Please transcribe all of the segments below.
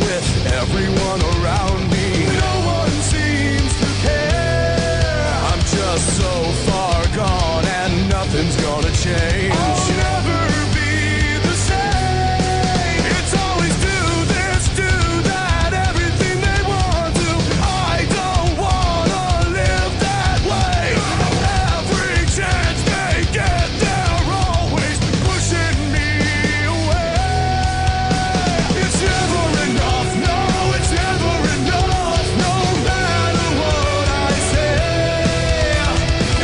with everyone around me. No one seems to care. I'm just so far gone and nothing's gonna change. I'll never be the same. It's always do this, do that, everything they want to. I don't wanna live that way. Every chance they get, they're always pushing me away. It's never enough, no, it's never enough, no matter what I say.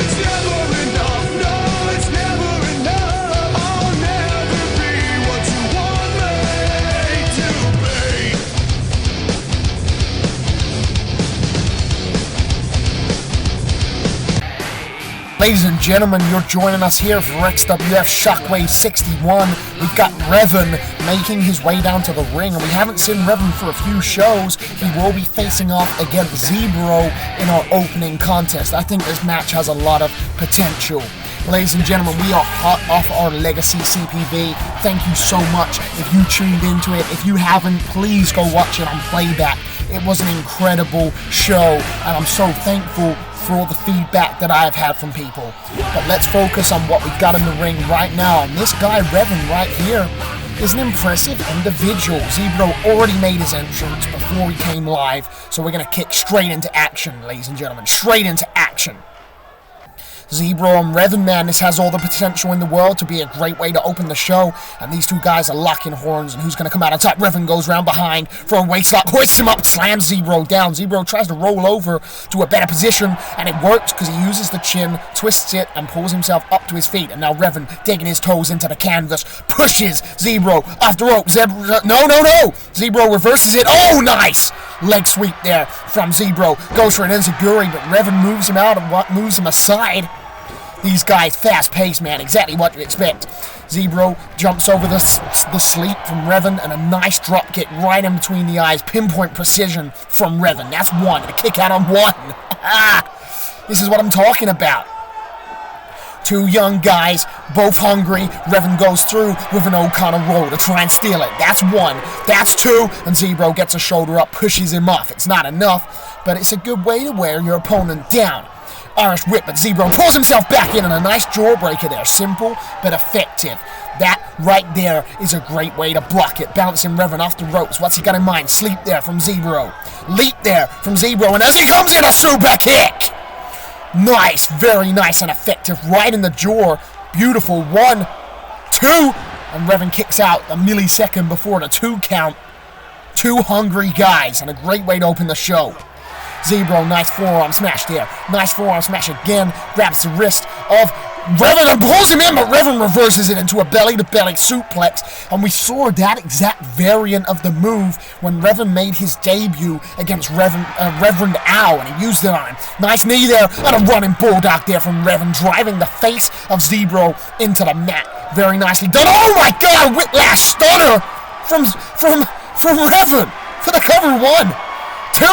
It's never enough, no, it's never enough. I'll never be what you want me to be. Ladies and gentlemen, you're joining us here for XWF Shockwave 61. We've got Reverend making his way down to the ring, and we haven't seen Reverend for a few shows. He will be facing off against Zebro in our opening contest. I think this match has a lot of potential. Ladies and gentlemen, we are hot off our Legacy CPV. Thank you so much if you tuned into it. If you haven't, please go watch it on playback. It was an incredible show, and I'm so thankful for all the feedback that I've had from people. But let's focus on what we've got in the ring right now. And this guy, Reverend, right here, is an impressive individual. Zebro already made his entrance before he came live, so we're going to kick straight into action, ladies and gentlemen. Straight into action. Zebro and Reverend, man, this has all the potential in the world to be a great way to open the show. And these two guys are locking horns, and who's going to come out on top? Reverend goes round behind for a waist lock, hoists him up, slams Zebro down. Zebro tries to roll over to a better position, and it works because he uses the chin, twists it, and pulls himself up to his feet. And now Reverend, digging his toes into the canvas, pushes Zebro off the rope. No! Zebro reverses it. Oh, nice! Leg sweep there from Zebro. Goes for an enziguri, but Reverend moves him out and moves him aside. These guys, fast-paced, man, exactly what you expect. Zebro jumps over the sleep from Reverend, and a nice drop kick right in between the eyes. Pinpoint precision from Reverend. That's one. A kick out on one. This is what I'm talking about. Two young guys, both hungry. Reverend goes through with an O'Connor roll to try and steal it. That's one. That's two. And Zebro gets a shoulder up, pushes him off. It's not enough, but it's a good way to wear your opponent down. Irish whip, but Zebro pulls himself back in, and a nice jawbreaker there. Simple, but effective. That right there is a great way to block it. Bouncing Reverend off the ropes. What's he got in mind? Sleep there from Zebro. Leap there from Zebro, and as he comes in, a super kick! Nice, very nice and effective. Right in the jaw. Beautiful. 1, 2, and Reverend kicks out a millisecond before the 2 count. Two hungry guys, and a great way to open the show. Zebro, nice forearm smash there. Nice forearm smash again. Grabs the wrist of Reverend and pulls him in, but Reverend reverses it into a belly-to-belly suplex. And we saw that exact variant of the move when Reverend made his debut against Reverend Al, and he used it on him. Nice knee there, and a running bulldog there from Reverend, driving the face of Zebro into the mat. Very nicely done. Oh my God, whiplash stunner from Reverend for the cover. 1,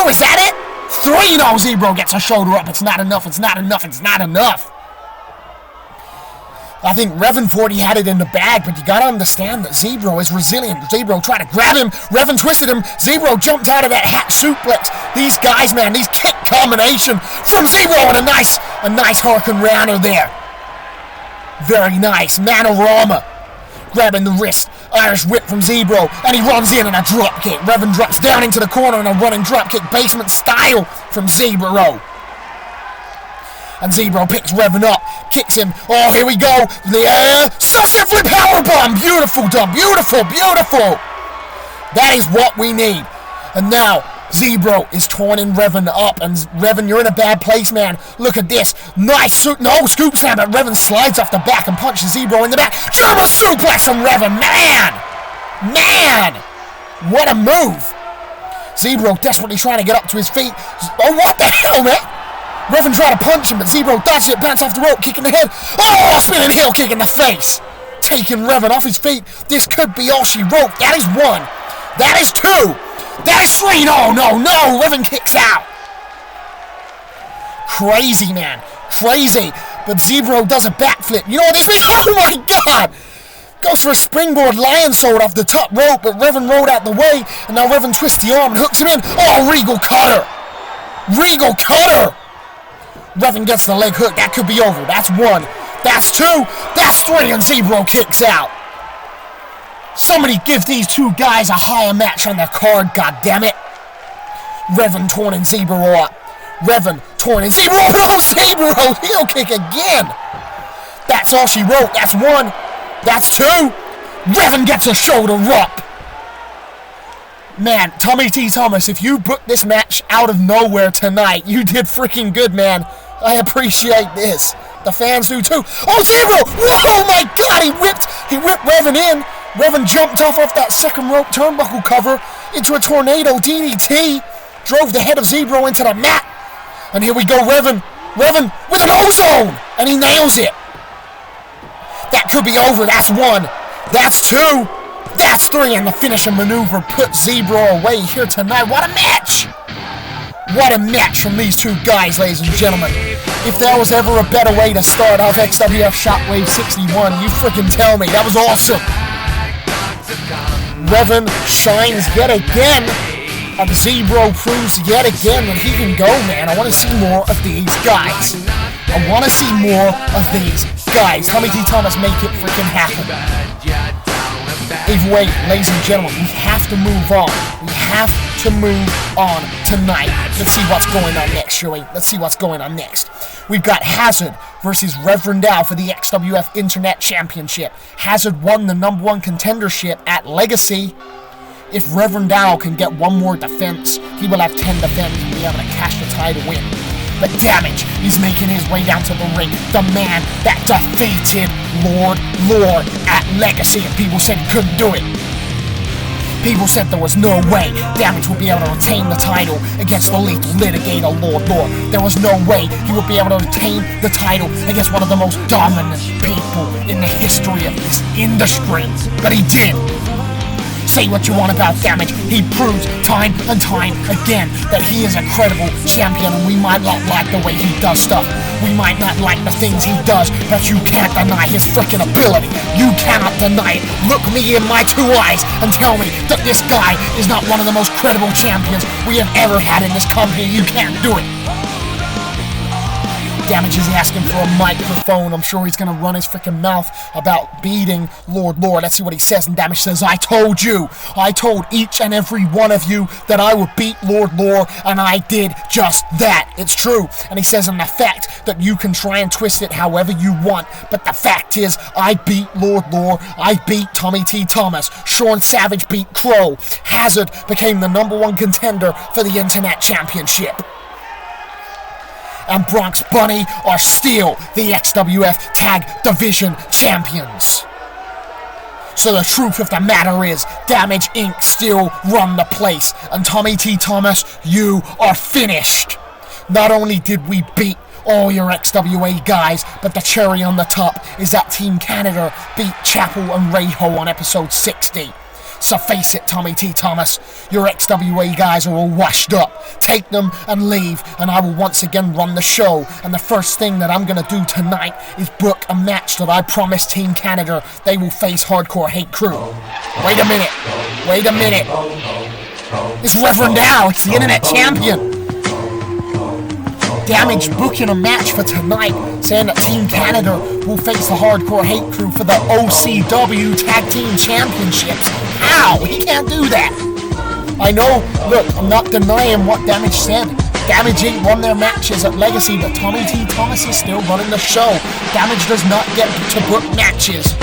2, is that it? 3, no, Zebro gets a shoulder up. It's not enough. I think Reverend thought he had it in the bag, but you gotta understand that Zebro is resilient. Zebro tried to grab him. Reverend twisted him. Zebro jumped out of that hat suplex. These guys, man, these kick combination from Zebro, and a nice Hurricane Rana there. Very nice. Manorama. Grabbing the wrist. Irish whip from Zebro, and he runs in and a drop kick. Reverend drops down into the corner and a running drop kick, basement style from Zebro. And Zebro picks Reverend up, kicks him. Oh, here we go. The sunset flip powerbomb. Beautiful done. Beautiful. That is what we need. And now Zebro is torning Reverend up, and Reverend, you're in a bad place, man. Look at this. Nice scoop slam, but Reverend slides off the back and punches Zebro in the back. German suplex from Reverend. Man! What a move. Zebro desperately trying to get up to his feet. Oh, what the hell, man? Reverend tried to punch him, but Zebro dodged it, bounced off the rope, kick in the head. Oh, spinning heel kick in the face. Taking Reverend off his feet. This could be all she wrote. That is 1. That is 2. That is 3. No. Reverend kicks out. Crazy, man. Crazy. But Zebro does a backflip. You know what this means? Oh, my God. Goes for a springboard lion sword off the top rope, but Reverend rolled out the way, and now Reverend twists the arm and hooks him in. Oh, Regal cutter! Regal cutter! Reverend gets the leg hook. That could be over. That's 1. That's 2. That's 3, and Zebro kicks out. Somebody give these 2 guys a higher match on their card, goddammit. Reverend torn and Zebro up. Reverend torn and Zebro up. Oh, Zebro! Heel kick again! That's all she wrote. That's 1. That's 2. Reverend gets a shoulder up. Man, Tommy T. Thomas, if you booked this match out of nowhere tonight, you did freaking good, man. I appreciate this. The fans do too. Oh, Zebro! Whoa, my God! He whipped Reverend in. Reverend jumped off that second rope turnbuckle cover into a tornado DDT. Drove the head of Zebro into the mat. And here we go, Reverend with an ozone! And he nails it. That could be over. That's 1. That's 2. That's 3. And the finishing maneuver puts Zebro away here tonight. What a match! What a match from these 2 guys, ladies and gentlemen. If there was ever a better way to start off XWF Shockwave 61, you freaking tell me. That was awesome. Reverend shines yet again. And Zebro proves yet again that he can go, man. I want to see more of these guys. I want to see more of these guys. Tommy T. Thomas, make it freaking happen. Either way, ladies and gentlemen, we have to move on. We have to move on tonight. Let's see what's going on next, shall we? Let's see what's going on next. We've got Hazard versus Reverend Dow for the XWF Internet Championship. Hazard won the #1 contendership at Legacy. If Reverend Dow can get 1 more defense, he will have 10 defense and be able to cash the title win. But Damage, he's making his way down to the ring. The man that defeated Lord Lore at Legacy, and people said he couldn't do it. People said there was no way Damage would be able to retain the title against the lethal litigator Lord Lore. There was no way he would be able to retain the title against one of the most dominant people in the history of this industry. But he did. Say what you want about Damage, he proves time and time again that he is a credible champion, and we might not like the way he does stuff. We might not like the things he does, but you can't deny his freaking ability. You cannot deny it. Look me in my 2 eyes and tell me that this guy is not one of the most credible champions we have ever had in this company. You can't do it. Damage is asking for a microphone. I'm sure he's going to run his freaking mouth about beating Lord Lore. Let's see what he says. And Damage says, I told you. I told each and every one of you that I would beat Lord Lore, and I did just that. It's true. And he says, and the fact that you can try and twist it however you want, but the fact is, I beat Lord Lore. I beat Tommy T. Thomas. Sean Savage beat Crow. Hazard became the #1 contender for the Internet Championship. And Bronx Bunny are still the XWF Tag Division Champions. So the truth of the matter is, Damage Inc. still run the place. And Tommy T. Thomas, you are finished. Not only did we beat all your XWA guys, but the cherry on the top is that Team Canada beat Chapel and Rayho on episode 60. So face it, Tommy T. Thomas, your XWA guys are all washed up. Take them and leave, and I will once again run the show. And the first thing that I'm going to do tonight is book a match that I promised Team Canada they will face Hardcore Hate Crew. Wait a minute. Wait a minute. It's Reverend Dow. It's the Internet Champion. Damage booking a match for tonight, saying that Team Canada will face the Hardcore Hate Crew for the OCW Tag Team Championships. How? He can't do that. I know, look, I'm not denying what Damage said. Damage Inc. won their matches at Legacy, but Tommy T. Thomas is still running the show. Damage does not get to book matches.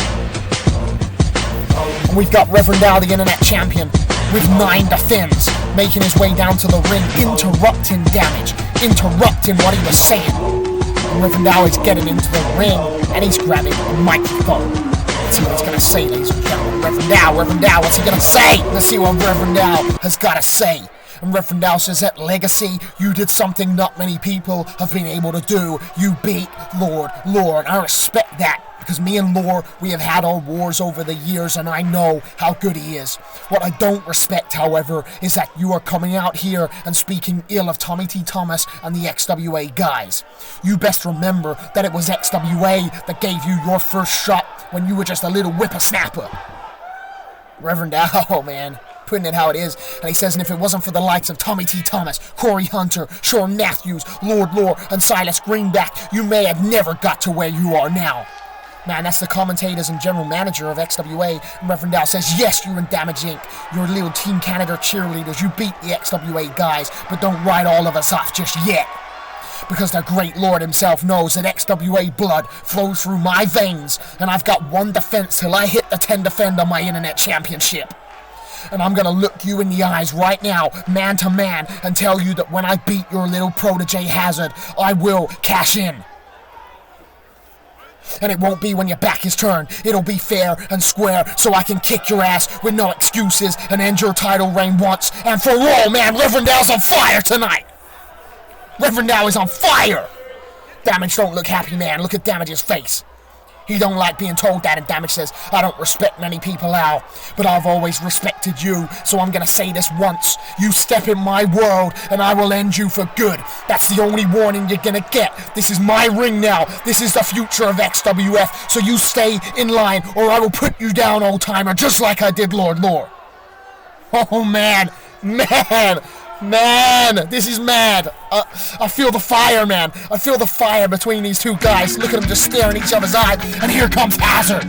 And we've got Reverend Dow, the Internet Champion, with 9 defense, making his way down to the ring, interrupting Damage, interrupting what he was saying. And Reverend Dow is getting into the ring, and he's grabbing a microphone. Let's see what he's going to say, ladies and gentlemen. Reverend Dow, what's he going to say? Let's see what Reverend Dow has got to say. And Reverend Dow says, at Legacy, you did something not many people have been able to do. You beat Lord. I respect that, because me and Lore, we have had our wars over the years, and I know how good he is. What I don't respect, however, is that you are coming out here and speaking ill of Tommy T. Thomas and the XWA guys. You best remember that it was XWA that gave you your first shot when you were just a little whippersnapper. Reverend Dow, man, putting it how it is. And he says, and if it wasn't for the likes of Tommy T. Thomas, Corey Hunter, Sean Matthews, Lord Lore, and Silas Greenback, you may have never got to where you are now. Man, that's the commentators and general manager of XWA. And Reverend Dow says, yes, you're in Damage Inc. You're little Team Canada cheerleaders. You beat the XWA guys, but don't write all of us off just yet. Because the great Lord himself knows that XWA blood flows through my veins, and I've got one defense till I hit the 10 defend on my internet championship. And I'm gonna look you in the eyes right now, man to man, and tell you that when I beat your little protege Hazard, I will cash in. And it won't be when your back is turned. It'll be fair and square, so I can kick your ass with no excuses and end your title reign once and for all, man. Reverend Dow's on fire tonight. Reverend Dow is on fire. Damage don't look happy, man. Look at Damage's face. He don't like being told that, and Damage says, I don't respect many people, Al, but I've always respected you, so I'm gonna say this once. You step in my world, and I will end you for good. That's the only warning you're gonna get. This is my ring now. This is the future of XWF, so you stay in line, or I will put you down, old-timer, just like I did Lord Lore. Oh, man, this is mad. I feel the fire, man. I feel the fire between these two guys. Look at them just staring each other's eye. And here comes Hazard.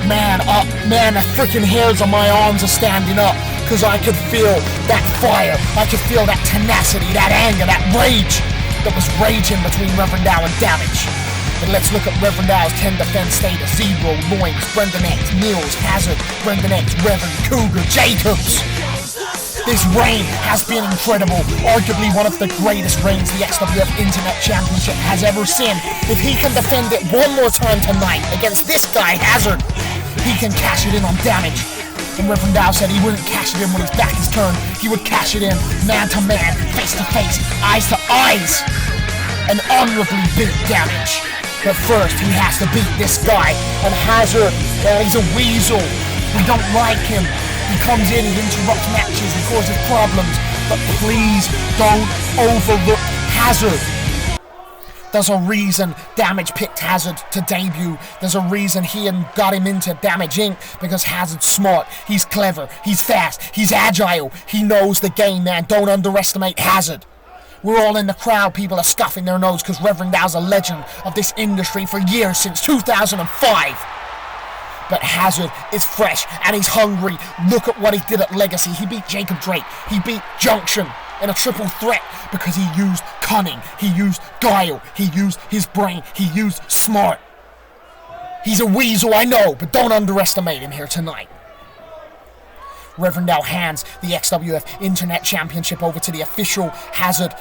Man, the freaking hairs on my arms are standing up. Because I could feel that fire. I could feel that tenacity, that anger, that rage that was raging between Reverend Dow and Damage. But let's look at Reverend Dow's 10 defense status. Zebro, Loins, Brendan X, Niels, Hazard, Brendan X, Reverend, Cougar, Jacobs. This reign has been incredible. Arguably one of the greatest reigns the XWF Internet Championship has ever seen. If he can defend it one more time tonight against this guy, Hazard, he can cash it in on Damage. And Reverend Dow said he wouldn't cash it in when his back is turned. He would cash it in man to man, face to face, eyes to eyes, and honorably beat Damage. But first, he has to beat this guy. And Hazard, he's a weasel. We don't like him. He comes in, he interrupts matches, he causes problems. But please don't overlook Hazard. There's a reason Damage picked Hazard to debut. There's a reason he got him into Damage Inc. Because Hazard's smart, he's clever, he's fast, he's agile. He knows the game, man. Don't underestimate Hazard. We're all in the crowd. People are scuffing their nose because Reverend Dow's a legend of this industry for years, since 2005. But Hazard is fresh and he's hungry. Look at what he did at Legacy. He beat Jacob Drake. He beat Junction in a triple threat because he used cunning. He used guile. He used his brain. He used smart. He's a weasel, I know, but don't underestimate him here tonight. Reverend Dow hands the XWF Internet Championship over to the official Hazard.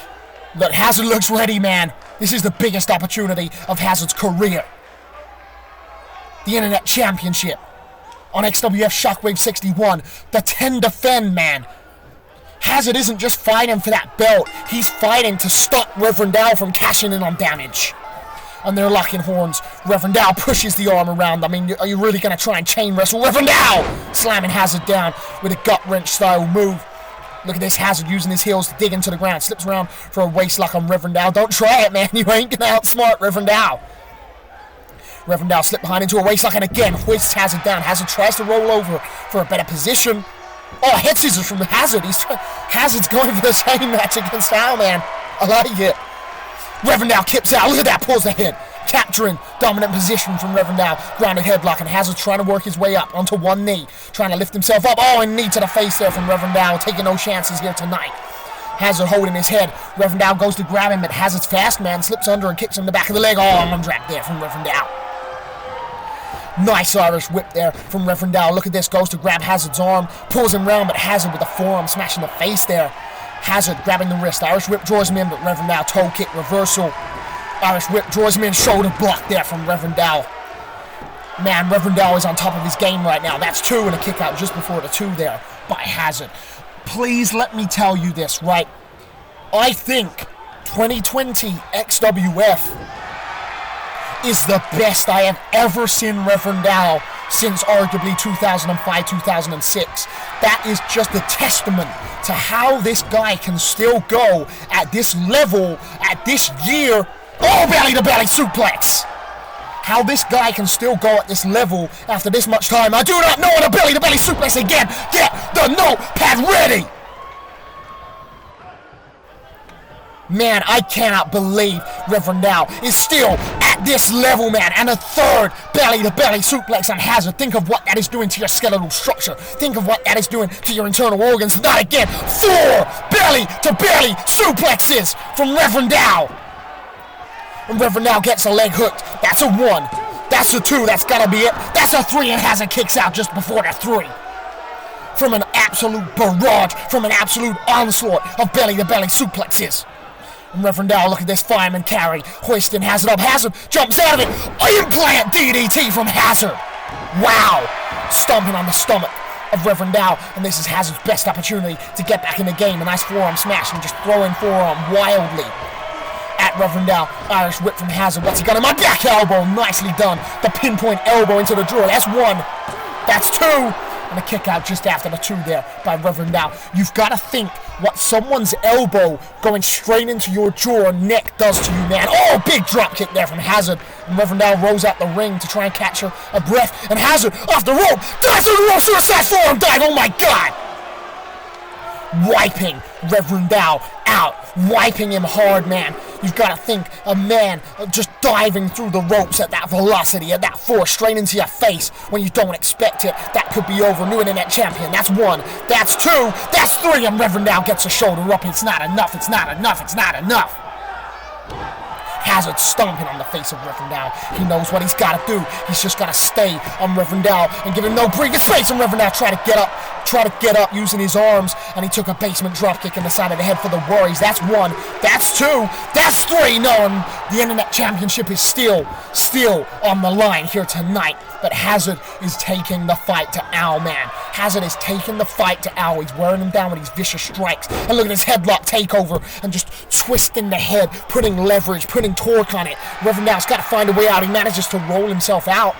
Look, Hazard looks ready, man. This is the biggest opportunity of Hazard's career. The Internet Championship on XWF Shockwave 61. The 10 defend, man. Hazard isn't just fighting for that belt. He's fighting to stop Reverend Dow from cashing in on Damage. And they're locking horns. Reverend Dow pushes the arm around. I mean, are you really going to try and chain wrestle Reverend Dow? Slamming Hazard down with a gut wrench style move. Look at this, Hazard using his heels to dig into the ground. Slips around for a waist lock on Reverend Dow. Don't try it, man. You ain't going to outsmart Reverend Dow. Reverend Dow slipped behind into a waist lock and again hoists Hazard down. Hazard tries to roll over for a better position. Oh, head scissors from Hazard. Hazard's going for the same match against Dow, man. I like it. Reverend Dow kips out. Look at that. Pulls the head. Capturing dominant position from Reverend Dow. Grounded headlock. And Hazard trying to work his way up onto one knee. Trying to lift himself up. Oh, and knee to the face there from Reverend Dow. Taking no chances here tonight. Hazard holding his head. Reverend Dow goes to grab him, but Hazard's fast, man. Slips under and kicks him in the back of the leg. Oh, arm drag there from Reverend Dow. Nice Irish whip there from Reverend Dow. Look at this. Goes to grab Hazard's arm. Pulls him round, but Hazard with the forearm smashing the face there. Hazard grabbing the wrist. Irish whip draws him in, but Reverend Dow toe kick reversal. Irish whip draws him in. Shoulder block there from Reverend Dow. Man, Reverend is on top of his game right now. That's 2 and a kick out just before the 2 there by Hazard. Please let me tell you this, right? I think 2020 XWF is the best I have ever seen Reverend since arguably 2005-2006. That is just a testament to how this guy can still go at this level, at this year. Oh, belly-to-belly suplex! How this guy can still go at this level after this much time, I do not know. And a belly-to-belly suplex again. Get the notepad ready! Man, I cannot believe Reverend is still at this level, man. And a 3rd belly-to-belly suplex on Hazard. Think of what that is doing to your skeletal structure. Think of what that is doing to your internal organs. Not again. 4 belly-to-belly suplexes from Reverend And Reverend gets a leg hooked. That's a 1. That's a 2. That's gotta be it. That's a 3, and Hazard kicks out just before the 3. From an absolute barrage, from an absolute onslaught of belly-to-belly suplexes. And Reverend look at this fireman carry, hoisting Hazard up. Hazard jumps out of it. Implant DDT from Hazard. Wow. Stomping on the stomach of Reverend and this is Hazard's best opportunity to get back in the game. A nice forearm smash and just throwing forearm wildly at Reverend Irish whip from Hazard. What's he got in my back elbow? Nicely done. The pinpoint elbow into the drawer. That's 1. That's 2. And a kick out just after the 2 there by Reverend You've got to think what someone's elbow going straight into your jaw or neck does to you, man. Oh, big drop kick there from Hazard. And Reverend rolls out the ring to try and catch a breath. And Hazard off the rope. Dives through the rope. Suicide forearm dive. Oh, my God. Wiping Reverend out. Wiping him hard, man. You've got to think a man just diving through the ropes at that velocity, at that force, straight into your face when you don't expect it. That could be over. New internet champion. That's 1. That's 2. That's 3. And Reverend gets a shoulder up. It's not enough. It's not enough. It's not enough. Hazard stomping on the face of Reverend He knows what he's got to do. He's just got to stay on Reverend and give him no breathing space. And Reverend try to get up using his arms, and he took a basement drop kick in the side of the head for the worries. That's 1. That's 2. That's 3. No, and the internet championship is still on the line here tonight. But Hazard is taking the fight to Al, man. Hazard is taking the fight to Al. He's wearing him down with these vicious strikes. And look at his headlock takeover and just twisting the head, putting leverage, putting torque on it. Reverend has got to find a way out. He manages to roll himself out.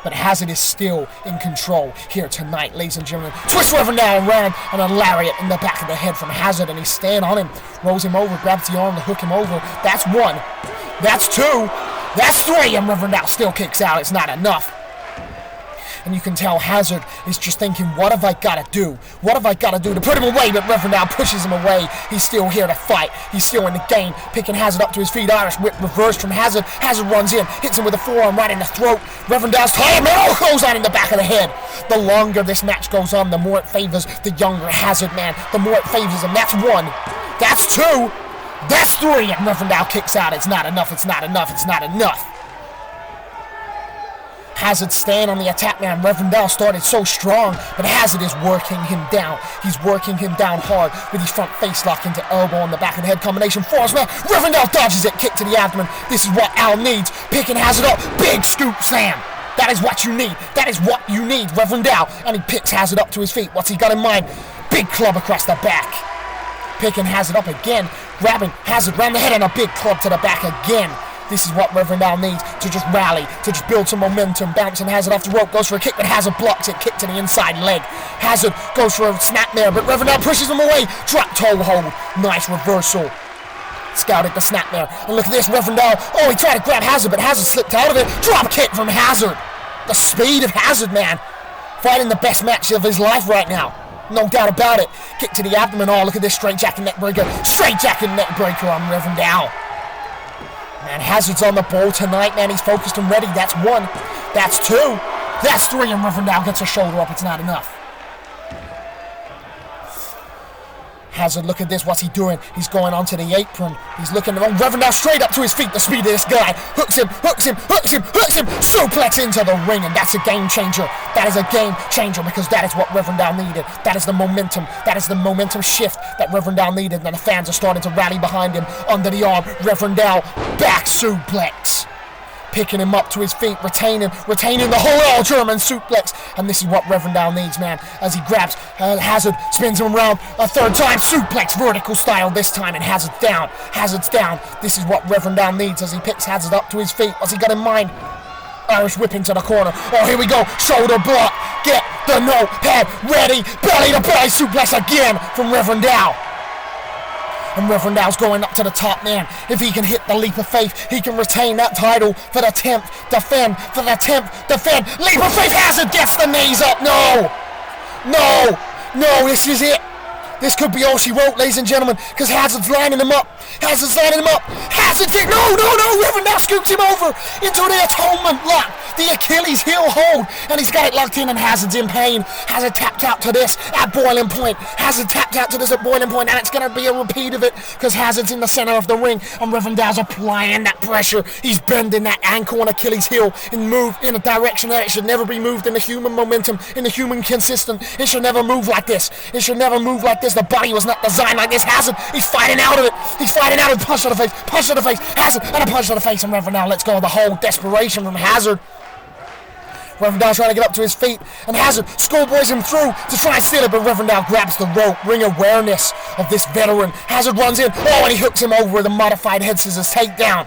But Hazard is still in control here tonight, ladies and gentlemen. Twist Reverend around and a lariat in the back of the head from Hazard. And he's staying on him. Rolls him over, grabs the arm to hook him over. That's 1. That's 2. That's 3. And Reverend still kicks out. It's not enough. And you can tell Hazard is just thinking, what have I got to do? What have I got to do to put him away? But Reverend pushes him away. He's still here to fight. He's still in the game. Picking Hazard up to his feet. Irish whip reversed from Hazard. Hazard runs in. Hits him with a forearm right in the throat. Reverend tired, man. Oh, goes on in the back of the head. The longer this match goes on, the more it favors the younger Hazard, man. The more it favors him. That's 1. That's 2. That's 3. And Reverend kicks out. It's not enough. It's not enough. It's not enough. Hazard staying on the attack, man. Reverend started so strong, but Hazard is working him down. He's working him down hard with his front face lock into elbow on the back of the head combination. Force, man. Reverend dodges it. Kick to the abdomen. This is what Al needs. Picking Hazard up. Big scoop slam. That is what you need. That is what you need, Reverend And he picks Hazard up to his feet. What's he got in mind? Big club across the back. Picking Hazard up again. Grabbing Hazard round the head and a big club to the back again. This is what Reverend needs to just rally, to just build some momentum. Bouncing Hazard off the rope, goes for a kick, but Hazard blocks it. Kick to the inside leg. Hazard goes for a snap there, but Reverend pushes him away. Drop toe hold. Nice reversal. Scouted the snap there. And look at this, Reverend oh, he tried to grab Hazard, but Hazard slipped out of it. Drop kick from Hazard. The speed of Hazard, man. Fighting the best match of his life right now. No doubt about it. Kick to the abdomen. Oh, look at this straight jacket neck breaker. Straight jacket neck breaker on Reverend Man, Hazard's on the ball tonight, man. He's focused and ready. That's 1. That's 2. That's 3. And Reverend gets a shoulder up. It's not enough. Hazard, look at this. What's he doing? He's going onto the apron. He's looking at Reverend straight up to his feet. The speed of this guy. Hooks him. Suplex into the ring. And that's a game changer. That is a game changer because that is what Reverend needed. That is the momentum. That is the momentum shift that Reverend needed. And the fans are starting to rally behind him. Under the arm. Reverend back suplex. picking him up to his feet, retaining the whole German suplex. And this is what Reverend Dow needs, man, as he grabs Hazard, spins him around a third time, suplex, vertical style this time, and Hazard's down. Hazard's down. This is what Reverend Dow needs as he picks Hazard up to his feet. What's he got in mind? Irish whip into the corner. Oh, here we go. Shoulder block. Get the notepad ready. Belly to belly suplex again from Reverend Dow. And Reverend Dow's going up to the top, man. If he can hit the leap of faith, he can retain that title for the 10th defend. For the 10th defend. Leap of faith. Hazard gets the knees up. No. This is it. This could be all she wrote, ladies and gentlemen, because Hazard's lining him up. Hazard's hit. No. Reverend Dow scoops him over into the atonement lock. The Achilles heel hold. And he's got it locked in, and Hazard's in pain. Hazard tapped out to this at boiling point. And it's going to be a repeat of it because Hazard's in the center of the ring, and Reverend Dow's applying that pressure. He's bending that ankle and Achilles heel and move in a direction that it should never be moved in the human momentum, in the human consistent. It should never move like this. The body was not designed like this. Hazard, he's fighting out of it. Punch to the face. Hazard, and a punch to the face. And Reverend Dow lets go of the whole desperation from Hazard. Reverend Dow trying to get up to his feet, and Hazard schoolboys him through to try and steal it, but Reverend Dow grabs the rope. Ring awareness of this veteran. Hazard runs in. Oh, and he hooks him over with a modified head scissors takedown.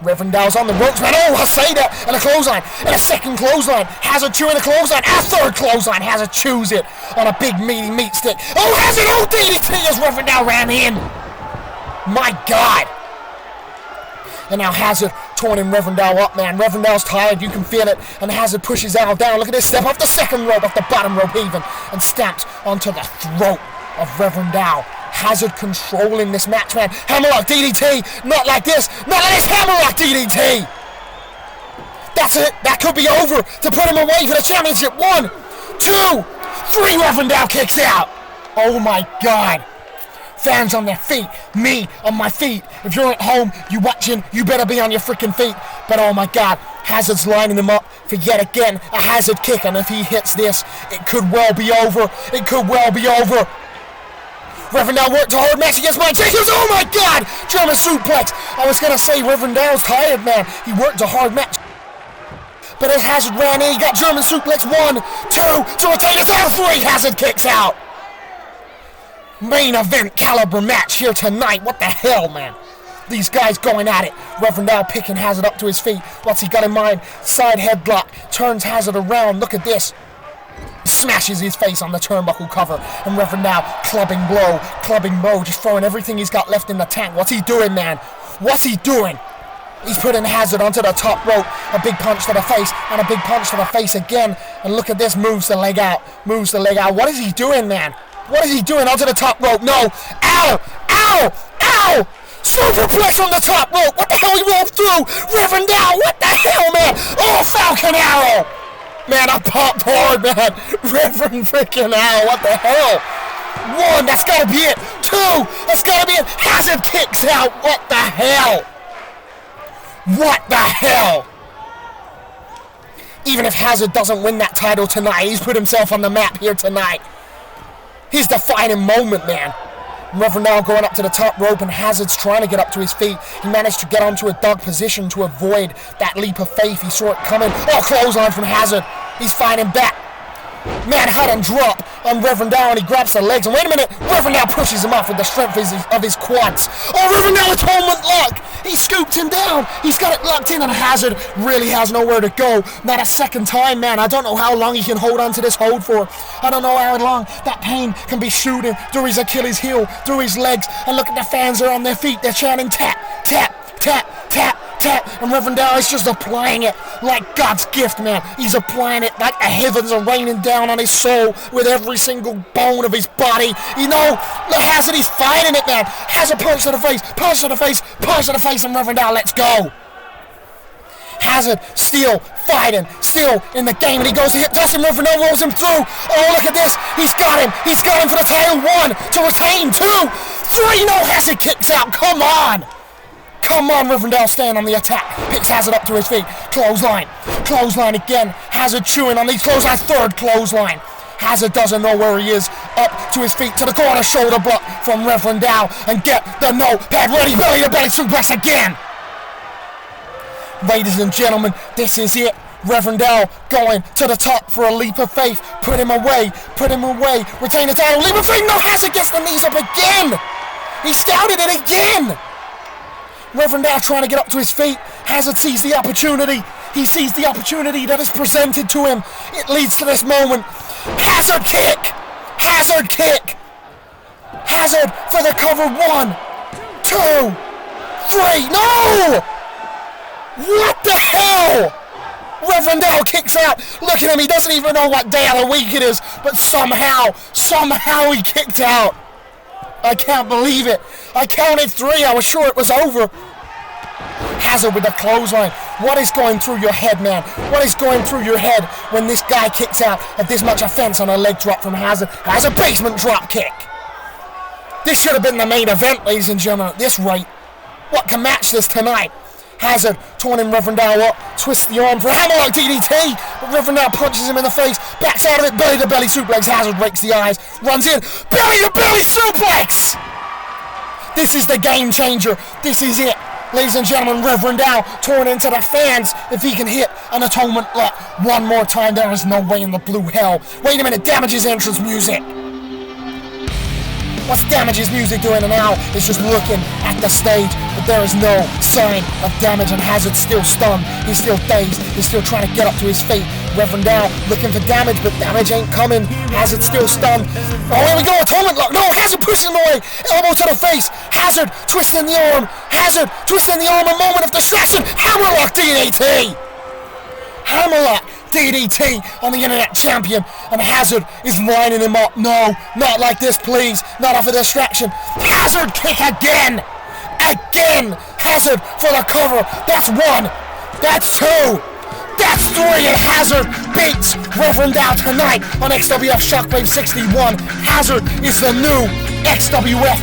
Reverend Dow's on the ropes, man. Oh, I say that. And a clothesline. And a second clothesline. Hazard chewing a clothesline. And a third clothesline. Hazard chews it on a big meaty meat stick. Oh, Hazard. Oh, DDT as Reverend Dow ran in. My God. And now Hazard tourning Reverend Dow up, man. Reverend Dow's tired. You can feel it. And Hazard pushes Al down. Look at this step off the second rope, off the bottom rope even. And stamps onto the throat of Reverend Dow. Hazard controlling this match, man. Hammerlock DDT. Not like this. Hammerlock DDT. That's it. That could be over to put him away for the championship. 1, 2, 3. Reverend Dow kicks out. Oh my God. Fans on their feet. Me on my feet. If you're at home, you watching, you better be on your freaking feet. But oh my God. Hazard's lining him up for yet again a Hazard kick. And if he hits this, it could well be over. Reverend Dow worked a hard match against Mike Jacobs. Oh my God! German suplex. I was going to say Reverend Dow's tired, man. He worked a hard match. But as Hazard ran in, he got German suplex. 1, 2, to retain his out. 3. Hazard kicks out. Main event caliber match here tonight. What the hell, man? These guys going at it. Reverend Dow picking Hazard up to his feet. What's he got in mind? Side headlock. Turns Hazard around. Look at this. Smashes his face on the turnbuckle cover, and Reverend Dow clubbing blow, just throwing everything he's got left in the tank. What's he doing, man? What's he doing? He's putting Hazard onto the top rope. A big punch to the face, and a big punch to the face again. And look at this, moves the leg out. What is he doing, man? What is he doing onto the top rope? No. Ow! Superplex on the top rope. What the hell he rolled through? Reverend Dow, what the hell, man? Oh, Falcon Arrow. Man, I popped hard, man. Reverend freaking Al, what the hell? 1, that's gotta be it. 2, that's gotta be it. Hazard kicks out. What the hell? Even if Hazard doesn't win that title tonight, he's put himself on the map here tonight. His defining moment, man. Reverend Dow going up to the top rope, and Hazard's trying to get up to his feet. He managed to get onto a dog position to avoid that leap of faith. He saw it coming. Oh, clothesline from Hazard. He's fighting back. Manhattan drop on Reverend Dow, and he grabs the legs. And wait a minute, Reverend Dow pushes him off with the strength of his quads. Oh, Reverend Dow atonement lock. He scooped him down. He's got it locked in, and Hazard really has nowhere to go. Not a second time, man. I don't know how long he can hold on to this hold for. I don't know how long that pain can be shooting through his Achilles heel, through his legs. And look at the fans are on their feet. They're chanting tap, tap, tap, tap, tap. And Reverend Dow is just applying it like God's gift, man. He's applying it like the heavens are raining down on his soul with every single bone of his body. You know, look, Hazard, he's fighting it, man. Hazard punch to the face, and Reverend Dow lets go. Hazard still fighting, still in the game, and he goes to hit Dustin. Reverend Dow rolls him through. Oh, look at this. He's got him for the tail. 1, to retain. 2, 3. No, Hazard kicks out. Come on, Reverend Dow staying on the attack. Picks Hazard up to his feet. Clothesline again. Hazard chewing on these clotheslines. 3rd clothesline. Hazard doesn't know where he is. Up to his feet, to the corner, shoulder block from Reverend Dow. And get the notepad ready. Belly to belly suplex again. Ladies and gentlemen, this is it. Reverend going to the top for a leap of faith. Put him away, retain the title, leap of faith. No, Hazard gets the knees up again. He started it again. Reverend trying to get up to his feet. Hazard sees the opportunity. He sees the opportunity that is presented to him. It leads to this moment. Hazard kick. Hazard kick. Hazard for the cover. 1, 2, 3. No! What the hell? Reverend kicks out. Look at him. He doesn't even know what day of the week it is. But somehow he kicked out. I can't believe it. I counted 3. I was sure it was over. Hazard with the clothesline. What is going through your head, man? What is going through your head when this guy kicks out at this much offense on a leg drop from Hazard? Hazard basement drop kick. This should have been the main event, ladies and gentlemen, at this rate. What can match this tonight? Hazard turning Reverend up, twists the arm for a hammerlock DDT, but Reverend punches him in the face, backs out of it, belly to belly suplex. Hazard breaks the eyes, runs in, belly to belly suplex. This is the game changer. This is it, ladies and gentlemen. Reverend torn into the fans. If he can hit an atonement lock one more time, there is no way in the blue hell. Wait a minute, Damage's entrance music. What's Damage's music doing now? It's just looking at the stage, but there is no sign of Damage, and Hazard still stunned. He's still dazed. He's still trying to get up to his feet. Reverend looking for Damage, but Damage ain't coming. Hazard still stunned. Oh, here we go, atonement lock. No, Hazard pushes him away. Elbow to the face. Hazard twisting the arm. Hazard twisting the arm. A moment of distraction. Hammerlock DDT. Hammerlock DDT on the internet champion, and Hazard is lining him up. No, not like this, please. Not off a distraction. Hazard kick again. Hazard for the cover. That's 1. That's 2. That's 3. And Hazard beats Reverend tonight on XWF Shockwave 61. Hazard is the new XWF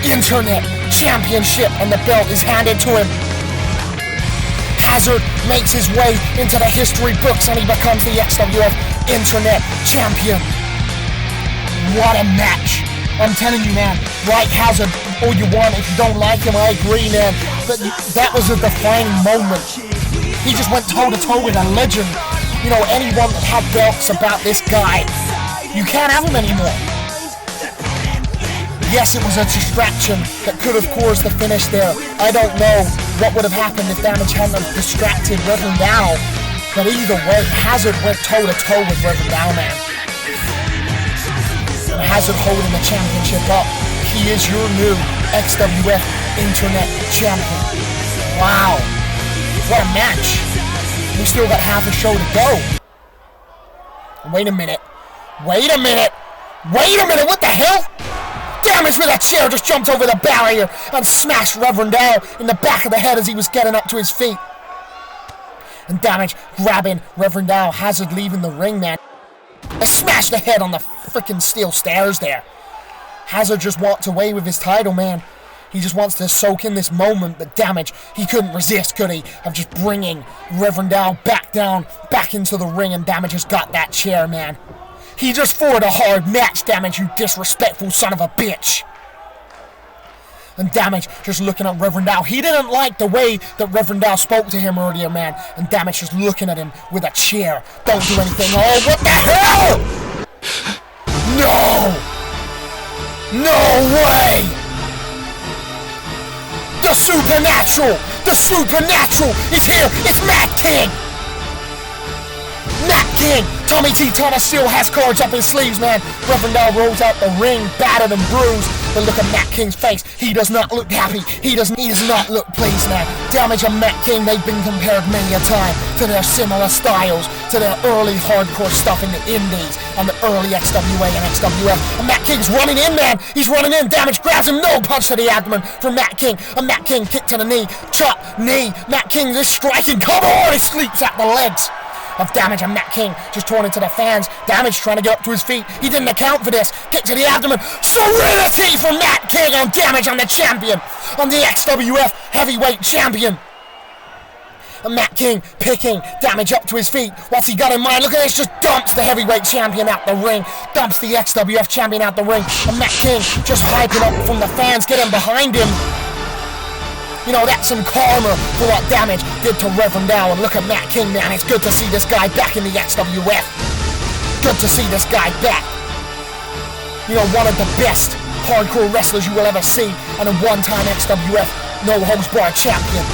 Internet Championship, and the belt is handed to him. Hazard makes his way into the history books, and he becomes the XWF Internet Champion. What a match. I'm telling you, man, like Hazard all you want. If you don't like him, I agree, man. But that was a defining moment. He just went toe-to-toe with a legend. You know, anyone that had doubts about this guy, you can't have him anymore. Yes, it was a distraction that could have caused the finish there. I don't know what would have happened if Damage hadn't distracted Reverend but either way, Hazard went toe-to-toe with Reverend man. Hazard holding the championship up. He is your new XWF Internet Champion. Wow. What a match. We still got half a show to go. Wait a minute. What the hell? Damage with a chair just jumped over the barrier and smashed Reverend in the back of the head as he was getting up to his feet. And Damage grabbing Reverend Hazard leaving the ring, man. I smashed the head on the freaking steel stairs there. Hazard just walked away with his title, man. He just wants to soak in this moment, but Damage, he couldn't resist, could he? Of just bringing Reverend back into the ring, and Damage has got that chair, man. He just fought a hard match, Damage, you disrespectful son of a bitch. And Damage just looking at Reverend He didn't like the way that Reverend spoke to him earlier, man. And Damage just looking at him with a chair. Don't do anything. Oh, what the hell? No! No way! The Supernatural is here. It's Matt King. Matt King. Tommy T. Thomas still has cards up his sleeves, man. Reverend rolls out the ring, battered and bruised. But look at Matt King's face. He does not look happy. He does not look pleased, man. Damage and Matt King, they've been compared many a time to their similar styles, to their early hardcore stuff in the indies, and the early XWA and XWF. And Matt King's running in, man. He's running in. Damage grabs him. No, punch to the abdomen from Matt King. And Matt King kick to the knee. Chop, knee. Matt King is striking. Come on, he sleeps at the legs of Damage, and Matt King just torn into the fans. Damage trying to get up to his feet. He didn't account for this. Kick to the abdomen. Serenity from Matt King on Damage on the champion. On the XWF Heavyweight Champion. And Matt King picking Damage up to his feet. What's he got in mind? Look at this. Just dumps the Heavyweight Champion out the ring. Dumps the XWF Champion out the ring. And Matt King just hyping up from the fans. Getting behind him. You know, that's some karma for what damage did to Reverend now. And look at Matt King, man. It's good to see this guy back in the XWF. Good to see this guy back. You know, one of the best hardcore wrestlers you will ever see, and a one-time XWF no-holds-barred champion.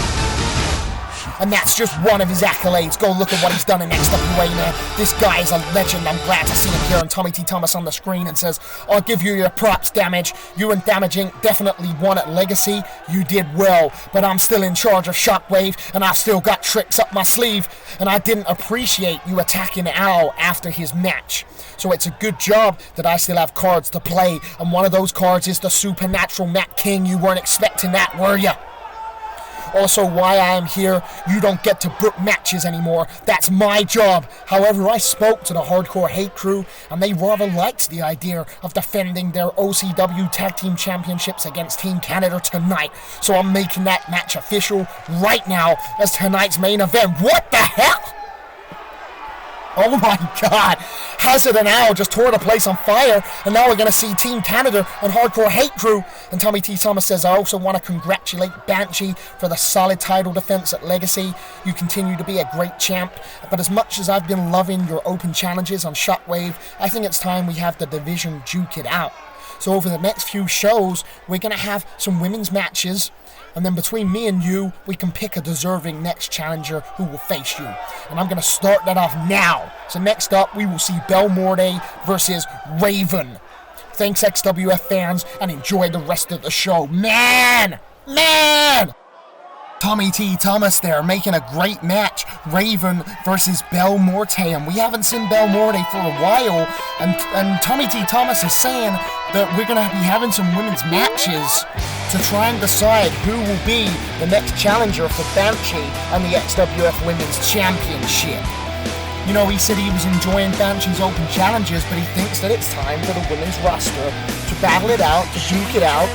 And that's just one of his accolades. Go look at what he's done in XWA now. This guy is a legend. I'm glad to see him here. And Tommy T. Thomas on the screen and says, I'll give you your props, Damage. You and Damage Inc. definitely won at Legacy. You did well. But I'm still in charge of Shockwave, and I've still got tricks up my sleeve. And I didn't appreciate you attacking Al after his match. So it's a good job that I still have cards to play. And one of those cards is the supernatural Matt King. You weren't expecting that, were you? Also, why I am here, you don't get to book matches anymore. That's my job. However, I spoke to the Hardcore Hate Crew, and they rather liked the idea of defending their OCW Tag Team Championships against Team Canada tonight. So I'm making that match official right now as tonight's main event. What the hell? Oh my God, Hazard and Al just tore the place on fire, and now we're going to see Team Canada and Hardcore Hate Crew. And Tommy T. Thomas says, I also want to congratulate Banshee for the solid title defense at Legacy. You continue to be a great champ, but as much as I've been loving your open challenges on Shockwave, I think it's time we have the division duke it out. So over the next few shows, we're going to have some women's matches. And then between me and you, we can pick a deserving next challenger who will face you. And I'm going to start that off now. So next up, we will see Belle Morte versus Raven. Thanks, XWF fans, and enjoy the rest of the show. Man! Tommy T. Thomas there, making a great match. Raven versus Belle Morte. And we haven't seen Belle Morte for a while. And Tommy T. Thomas is saying that we're going to be having some women's matches to try and decide who will be the next challenger for Banshee and the XWF Women's Championship. You know, he said he was enjoying Banshee's open challenges, but he thinks that it's time for the women's roster to battle it out, to duke it out,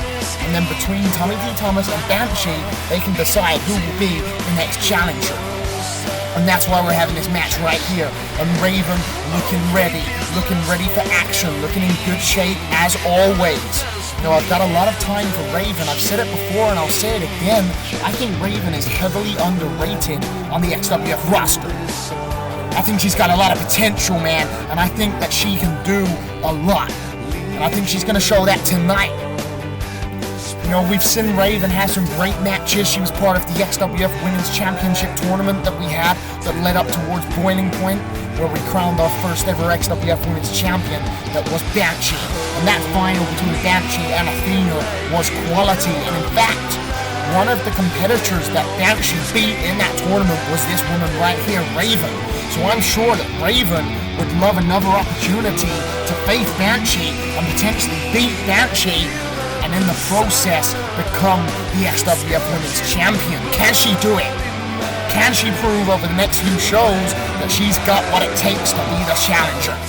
and then between Tommy T. Thomas and Banshee, they can decide who will be the next challenger. And that's why we're having this match right here. And Raven looking ready for action, looking in good shape as always. You know, I've got a lot of time for Raven. I've said it before and I'll say it again. I think Raven is heavily underrated on the XWF roster. I think she's got a lot of potential, man, and I think that she can do a lot. And I think she's going to show that tonight. You know, we've seen Raven have some great matches. She was part of the XWF Women's Championship tournament that we had that led up towards Boiling Point, where we crowned our first ever XWF Women's Champion. That was Banshee. And that final between Banshee and Athena was quality. And in fact, one of the competitors that Banshee beat in that tournament was this woman right here, Raven. So I'm sure that Raven would love another opportunity to face Banshee and potentially beat Banshee, and in the process become the XWF Women's Champion. Can she do it? Can she prove over the next few shows that she's got what it takes to be the challenger?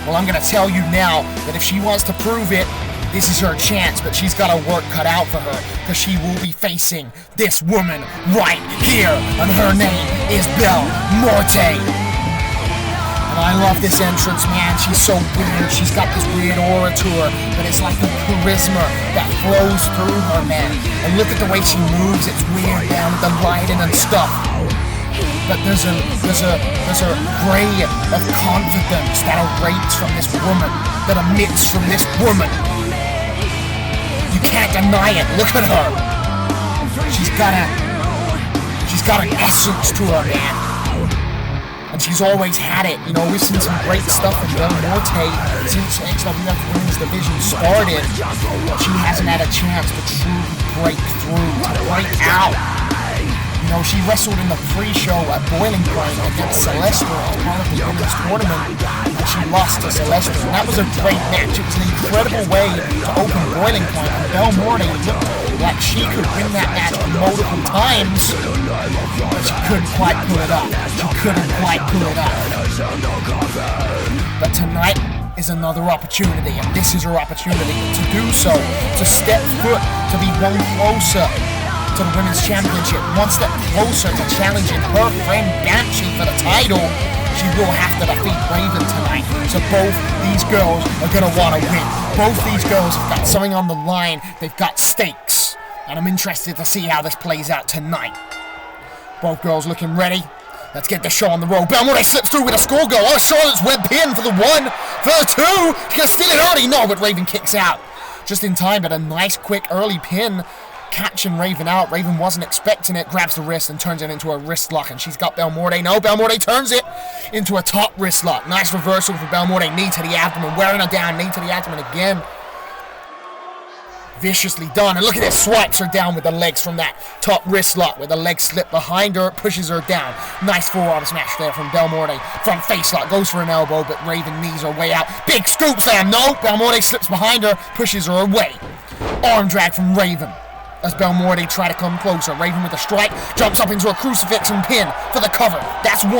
Well, I'm going to tell you now that if she wants to prove it, this is her chance, but she's got her work cut out for her, because she will be facing this woman right here, and her name is Belle Morte. And I love this entrance, man. She's so weird. She's got this weird aura to her, but it's like a charisma that flows through her, man. And look at the way she moves. It's weird, man, with the lighting and stuff. But there's a ray of confidence that emanates from this woman, that emits from this woman. You can't deny it. Look at her. She's got an essence to her, man. And she's always had it. You know, we've seen some great stuff from Belle Morte since XWF Women's Division started, but she hasn't had a chance to truly break through, to break out. You know, she wrestled in the pre-show at Boiling Point against Celeste as part of the women's tournament, and she lost to Celeste. And that was a great match. It was an incredible way to open Boiling Point, and Belle Morte looked like she could win that match multiple times, but she couldn't quite pull it up. But tonight is another opportunity, and this is her opportunity to do so, to step foot, to be one closer to the Women's Championship, one step closer to challenging her friend Banshee for the title. She will have to defeat Raven tonight. So both these girls are going to want to win. Both these girls have got something on the line. They've got stakes. and I'm interested to see how this plays out tonight. Both girls looking ready. Let's get the show on the road. Belmore slips through with a score goal. Oh, Charlotte's web pin for the 1, for the 2. She's gonna steal it early. No, but Raven kicks out just in time, but a nice quick early pin catching Raven out. Raven wasn't expecting it, grabs the wrist and turns it into a wrist lock, and she's got Belmore. No, Belmore turns it into a top wrist lock. Nice reversal for Belmore. Knee to the abdomen, wearing her down. Knee to the abdomen again. Viciously done, and look at this, swipes her down with the legs from that top wrist lock with the leg slip behind her, pushes her down. Nice forearm smash there from Belmore. Front face lock, goes for an elbow, but Raven knees her way out. Big scoop slam, no, Belmore slips behind her, pushes her away. Arm drag from Raven as Belmore try to come closer. Raven with a strike, jumps up into a crucifix and pin for the cover. That's 1,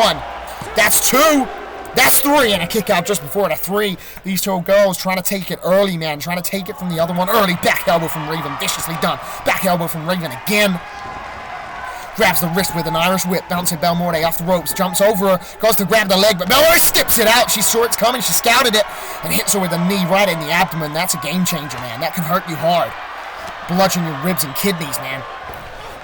that's 2, that's 3, and a kick out just before the 3. These two girls trying to take it early, man. Trying to take it from the other one early. Back elbow from Raven, viciously done. Back elbow from Raven again. Grabs the wrist with an Irish whip, bouncing Belmore off the ropes. Jumps over her, goes to grab the leg, but Belmore skips it out. She's sure it's coming. She scouted it and hits her with a knee right in the abdomen. That's a game changer, man. That can hurt you hard. Bludgeon your ribs and kidneys, man.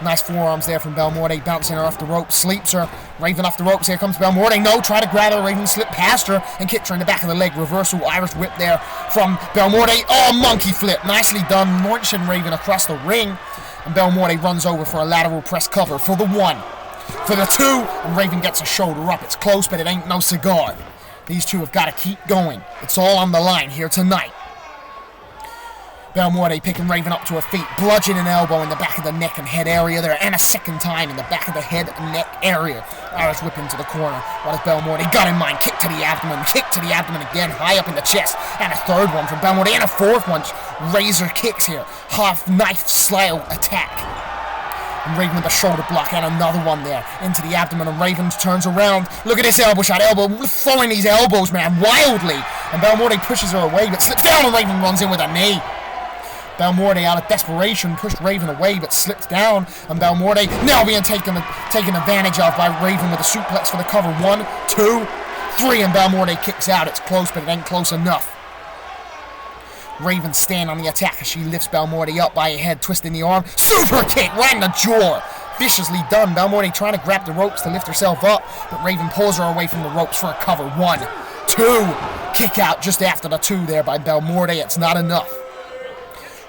Nice forearms there from Belmore, bouncing her off the rope, sleeps her. Raven off the ropes, here comes Belmore. No, try to grab her. Raven slipped past her and kicked her in the back of the leg. Reversal Irish whip there from Belmore. Oh, monkey flip. Nicely done, launching Raven across the ring. And Belmore runs over for a lateral press cover for the 1. For the 2, and Raven gets a shoulder up. It's close, but it ain't no cigar. These two have got to keep going. It's all on the line here tonight. Belmore picking Raven up to her feet, bludgeon an elbow in the back of the neck and head area there, and a second time in the back of the head and neck area. Irish whip into the corner. What has Belmore got in mind? Kick to the abdomen again, high up in the chest, and a third one from Belmore, and a fourth one. Razor kicks here, half knife style attack. And Raven with a shoulder block, and another one there into the abdomen, and Raven turns around. Look at this elbow shot, throwing these elbows, man, wildly. And Belmore pushes her away, but slips down, and Raven runs in with a knee. Belmore out of desperation pushed Raven away, but slipped down, and Belmore now being taken advantage of by Raven with a suplex for the cover. 1, 2, 3, and Belmore kicks out. It's close, but it ain't close enough. Raven stand on the attack as she lifts Belmore up by her head, twisting the arm. Super kick right in the jaw. Viciously done. Belmore trying to grab the ropes to lift herself up, but Raven pulls her away from the ropes for a cover. 1, 2, kick out just after the 2 there by Belmore. It's not enough.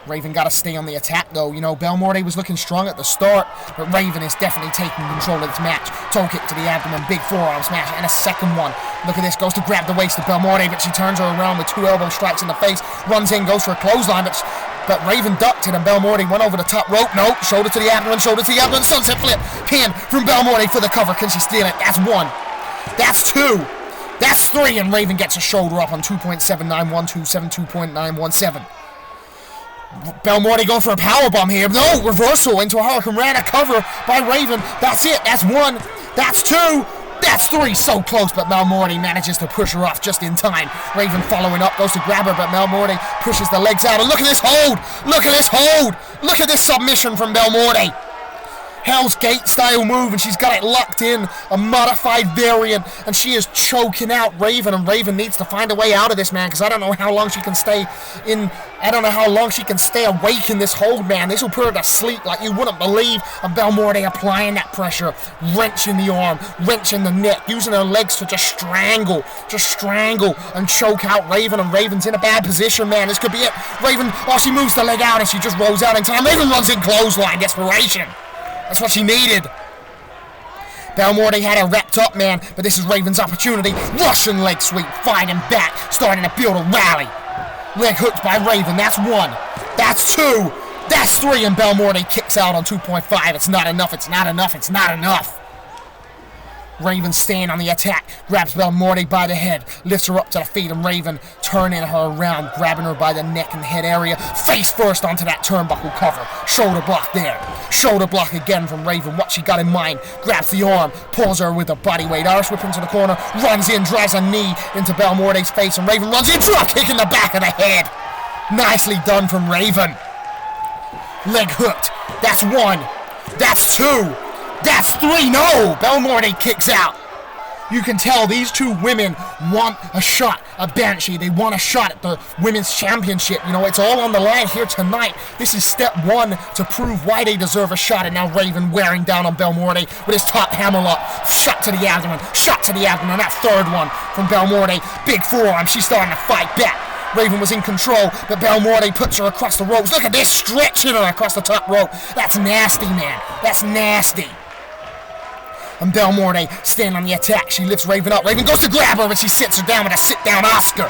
Raven got to stay on the attack, though. You know, Belmore was looking strong at the start, but Raven is definitely taking control of this match. Toe kick to the abdomen, big forearm smash, and a second one. Look at this, goes to grab the waist of Belmore, but she turns her around with 2 elbow strikes in the face, runs in, goes for a clothesline, but Raven ducked it, and Belmore went over the top rope. No, shoulder to the abdomen, sunset flip, pin from Belmore for the cover. Can she steal it? That's 1. That's 2. That's 3, and Raven gets a shoulder up on 2.7912, 72.917. Belmore going for a powerbomb here. No, reversal into a Hurricane Rana cover by Raven. That's it. That's 1. That's 2. That's 3. So close, but Belmore manages to push her off just in time. Raven following up, goes to grab her, but Belmore pushes the legs out. And look at this hold. Look at this hold. Look at this submission from Belmore. Hell's Gate style move, and she's got it locked in, a modified variant, and she is choking out Raven, and Raven needs to find a way out of this, man, because I don't know how long she can stay awake in this hold, man. This will put her to sleep like you wouldn't believe. And Belmore applying that pressure, wrenching the arm, wrenching the neck, using her legs to just strangle and choke out Raven, and Raven's in a bad position, man. This could be it. Raven, she moves the leg out, and she just rolls out in time. Raven runs in clothesline, desperation. That's what she needed. Belmore had her wrapped up, man, but this is Raven's opportunity. Russian leg sweep, fighting back, starting to build a rally. Leg hooked by Raven. That's 1. That's 2. That's 3, and Belmore kicks out on 2.5. It's not enough. It's not enough. It's not enough. Raven staying on the attack, grabs Belmore by the head, lifts her up to the feet, and Raven turning her around, grabbing her by the neck and head area, face first onto that turnbuckle cover. Shoulder block there. Shoulder block again from Raven. What she got in mind, grabs the arm, pulls her with a body weight. Irish whip into the corner, runs in, drives a knee into Belmore's face, and Raven runs in, drop kick in the back of the head. Nicely done from Raven. Leg hooked. That's 1. That's 2. That's 3. No! Belmore kicks out. You can tell these two women want a shot a Banshee. They want a shot at the Women's Championship. You know, it's all on the line here tonight. This is step one to prove why they deserve a shot. And now Raven wearing down on Belmorte with his top hammer lock. Shot to the abdomen. Shot to the abdomen. That third one from Belmorte. Big forearm. She's starting to fight back. Raven was in control, but Belmorte puts her across the ropes. Look at this, stretching her across the top rope. That's nasty, man. That's nasty. And Belmorte staying on the attack. She lifts Raven up. Raven goes to grab her, and she sits her down with a sit-down Oscar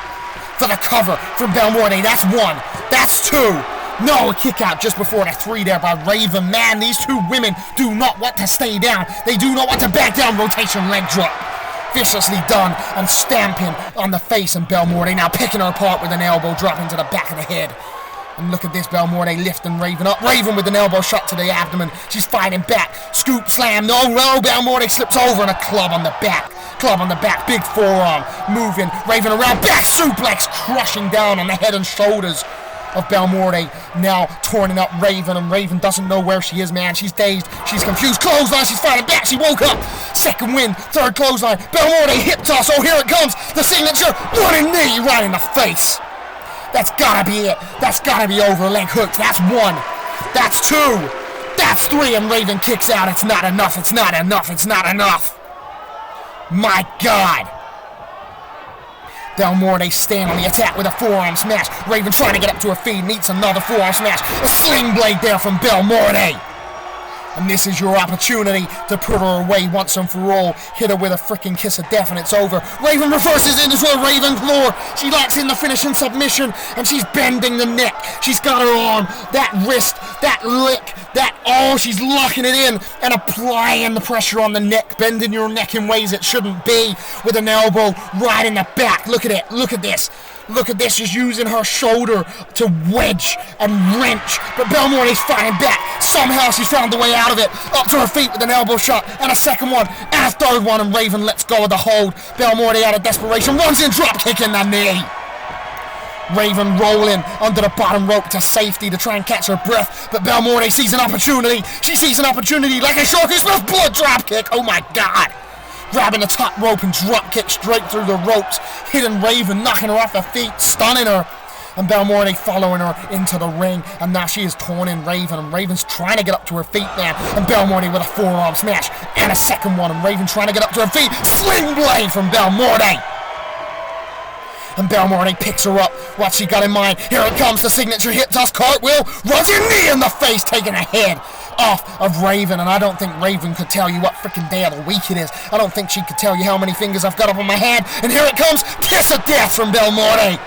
for the cover from Belmorte. That's one. That's two. No, a kick out just before the three there by Raven. Man, these two women do not want to stay down. They do not want to back down. Rotation leg drop. Viciously done and stamping on the face, and Belmorte now picking her apart with an elbow drop into the back of the head. And look at this, Belmorte lifting Raven up. Raven with an elbow shot to the abdomen. She's fighting back. Scoop, slam. No, Belmorte slips over and a club on the back. Club on the back. Big forearm. Moving. Raven around. Back suplex. Crushing down on the head and shoulders of Belmorte. Now turning up Raven, and Raven doesn't know where she is, man. She's dazed. She's confused. Clothesline. She's fighting back. She woke up. Second win. Third clothesline. Belmorte hip toss. Oh, here it comes. The signature. Running knee right in the face. That's gotta be it. That's gotta be over. Leg hooks. That's one. That's two. That's three. And Raven kicks out. It's not enough. It's not enough. It's not enough. My God. Belmorte staying on the attack with a forearm smash. Raven trying to get up to her feet. Meets another forearm smash. A sling blade there from Belmorte. And this is your opportunity to put her away once and for all. Hit her with a freaking kiss of death and it's over. Raven reverses into a Raven claw. She locks in the finishing submission and she's bending the neck. She's got her arm, that wrist, that lick, that all. She's locking it in and applying the pressure on the neck. Bending your neck in ways it shouldn't be with an elbow right in the back. Look at it. Look at this. Look at this, she's using her shoulder to wedge and wrench, but Belmorte's fighting back. Somehow she's found the way out of it. Up to her feet with an elbow shot, and a second one, and a third one, and Raven lets go of the hold. Belmorte out of desperation, runs in, drop kick in the knee. Raven rolling under the bottom rope to safety to try and catch her breath, but Belmorte sees an opportunity. She sees an opportunity like a shark who smells blood. Drop kick, oh my God. Grabbing the top rope and drop kick straight through the ropes, hitting Raven, knocking her off her feet, stunning her. And Belmorte following her into the ring, and now she is taunting Raven, and Raven's trying to get up to her feet, man. And Belmorte with a forearm smash, and a second one, and Raven trying to get up to her feet. Sling blade from Belmorte. And Belmorte picks her up. What she got in mind? Here it comes, the signature hip toss cartwheel. Runs your knee in the face, taking a head off of Raven. And I don't think Raven could tell you what freaking day of the week it is. I don't think she could tell you how many fingers I've got up on my hand. And here it comes, kiss of death from Belmorte.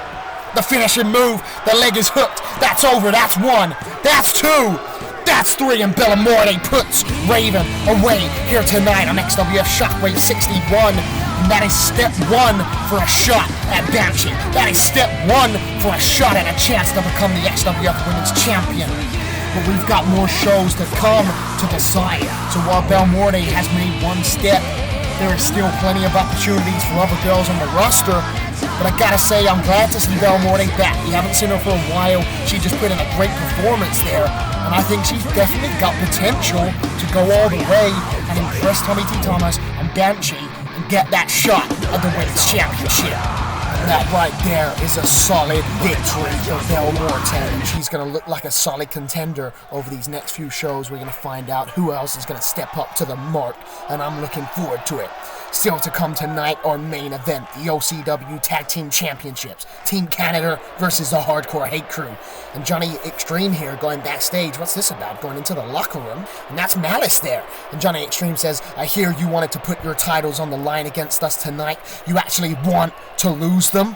The finishing move, the leg is hooked. That's over, that's one, that's two, that's three, and Belmorte puts Raven away here tonight on XWF Shockwave 61. And that is step one for a shot at Banshee. That is step one for a shot at a chance to become the XWF Women's Champion. But we've got more shows to come to decide. So while Belmorte has made one step, there is still plenty of opportunities for other girls on the roster. But I gotta say, I'm glad to see Belmorte back. We haven't seen her for a while. She just put in a great performance there. And I think she's definitely got potential to go all the way and impress Tommy T. Thomas and Banshee and get that shot at the Women's Championship. That right there is a solid victory for Belmorte, and she's going to look like a solid contender over these next few shows. We're going to find out who else is going to step up to the mark, and I'm looking forward to it. Still to come tonight, our main event, the OCW Tag Team Championships. Team Canada versus the Hardcore Hate Crew. And Johnny Extreme here going backstage. What's this about? Going into the locker room. And that's Malice there. And Johnny Extreme says, I hear you wanted to put your titles on the line against us tonight. You actually want to lose them?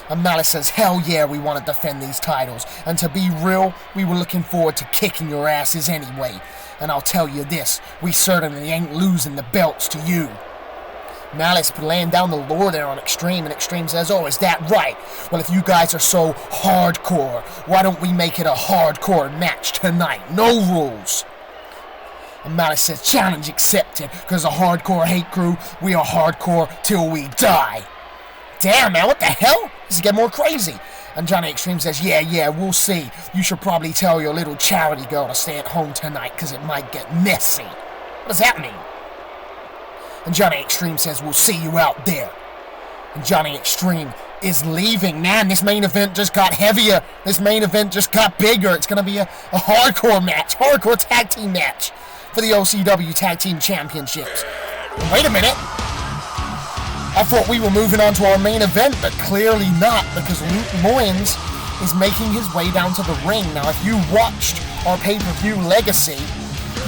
And Malice says, hell yeah, we want to defend these titles. And to be real, we were looking forward to kicking your asses anyway. And I'll tell you this, we certainly ain't losing the belts to you. Malice laying down the lore there on Extreme, and Extreme says, oh, is that right? Well, if you guys are so hardcore, why don't we make it a hardcore match tonight? No rules. And Malice says, challenge accepted, because the Hardcore Hate Crew, we are hardcore till we die. Damn, man, what the hell? This is getting more crazy. And Johnny Extreme says, yeah, we'll see. You should probably tell your little charity girl to stay at home tonight, because it might get messy. What does that mean? And Johnny Extreme says, we'll see you out there. And Johnny Extreme is leaving. Man, this main event just got heavier. This main event just got bigger. It's going to be a hardcore match, hardcore tag team match for the OCW Tag Team Championships. And wait a minute. I thought we were moving on to our main event, but clearly not, because Luke Loins is making his way down to the ring. Now, if you watched our pay-per-view Legacy,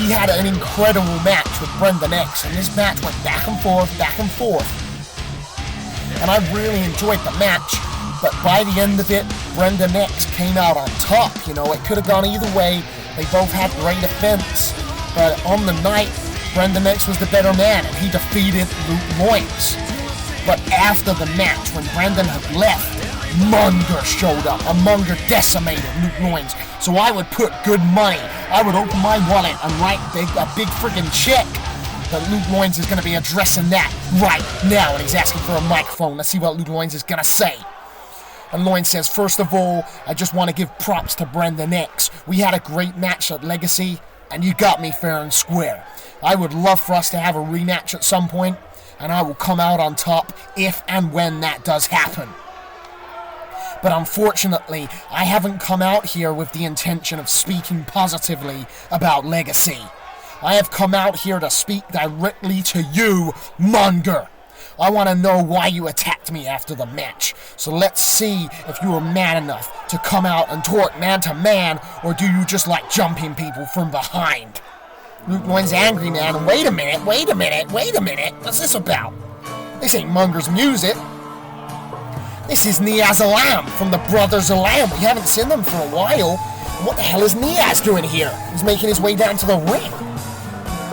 he had an incredible match with Brendan X, and this match went back and forth, and I really enjoyed the match, but by the end of it, Brendan X came out on top. You know, it could have gone either way. They both had great offense, but on the night, Brendan X was the better man, and he defeated Luke Loins. But after the match, when Brendan had left, Munger showed up, and Munger decimated Luke Loins. So I would put good money. I would open my wallet and write a big friggin' check that Luke Loins is going to be addressing that right now. And he's asking for a microphone. Let's see what Luke Loins is going to say. And Loins says, first of all, I just want to give props to Brendan X. We had a great match at Legacy, and you got me fair and square. I would love for us to have a rematch at some point, and I will come out on top if and when that does happen. But unfortunately, I haven't come out here with the intention of speaking positively about Legacy. I have come out here to speak directly to you, Munger. I want to know why you attacked me after the match. So let's see if you were man enough to come out and talk man to man, or do you just like jumping people from behind? Luke Loins angry, man. Wait a minute. What's this about? This ain't Munger's music. This is Niaz Alam from the Brothers Alam. We haven't seen them for a while. What the hell is Niaz doing here? He's making his way down to the ring.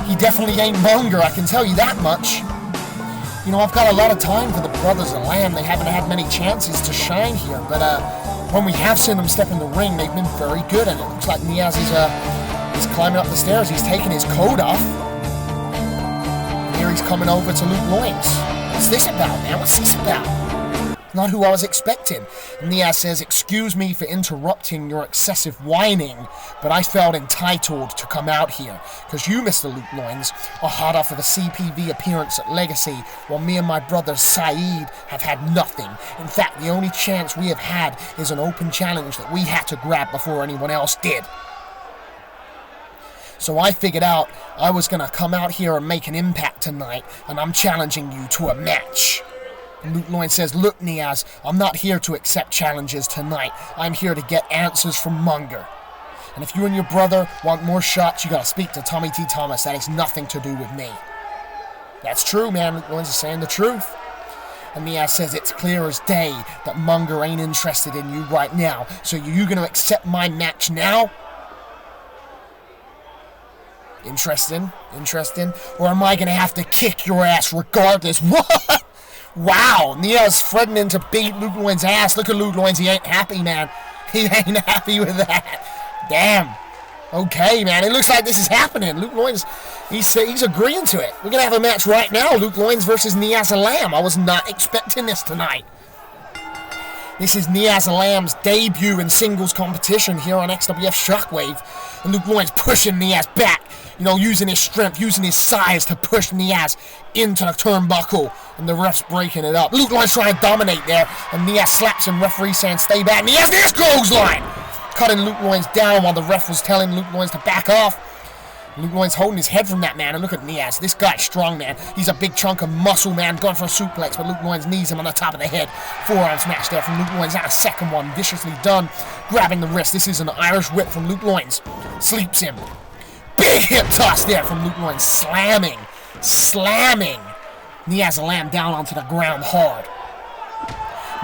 He definitely ain't Munger, I can tell you that much. You know, I've got a lot of time for the Brothers Alam. They haven't had many chances to shine here, but when we have seen them step in the ring, they've been very good, and it looks like Niaz is he's climbing up the stairs. He's taking his coat off. And here he's coming over to Luke Loins. What's this about, man? What's this about? Not who I was expecting. Niaz says, excuse me for interrupting your excessive whining, but I felt entitled to come out here, because you, Mr. Luke Loins, are hot off of a CPV appearance at Legacy, while me and my brother Saeed have had nothing. In fact, the only chance we have had is an open challenge that we had to grab before anyone else did. So I figured out I was going to come out here and make an impact tonight, and I'm challenging you to a match. Luke Loins says, look, Niaz, I'm not here to accept challenges tonight. I'm here to get answers from Munger. And if you and your brother want more shots, you gotta speak to Tommy T. Thomas. That has nothing to do with me. That's true, man. Luke Loins is saying the truth. And Niaz says, it's clear as day that Munger ain't interested in you right now. So you gonna accept my match now? Interesting. Or am I gonna have to kick your ass regardless? What? Wow, Niaz threatening to beat Luke Loins' ass. Look at Luke Loins, he ain't happy, man. He ain't happy with that. Damn. Okay, man, it looks like this is happening. Luke Loins, he's agreeing to it. We're going to have a match right now, Luke Loins versus Niaz Alam. I was not expecting this tonight. This is Niaz Alam's debut in singles competition here on XWF Shockwave. And Luke Loins pushing Niaz back. You know, using his strength, using his size to push Niaz into the turnbuckle. And the ref's breaking it up. Luke Loins trying to dominate there. And Niaz slaps him. Referee saying, stay back. Niaz, there's clothesline! Cutting Luke Loins down while the ref was telling Luke Loins to back off. Luke Loins holding his head from that, man. And look at Niaz. This guy's strong, man. He's a big chunk of muscle, man. Going for a suplex, but Luke Loins knees him on the top of the head. Forearm smash there from Luke Loins. And a second one. Viciously done. Grabbing the wrist. This is an Irish whip from Luke Loins. Sleeps him. Big hip toss there from Luke Loins. Slamming Niaz Alam down onto the ground hard.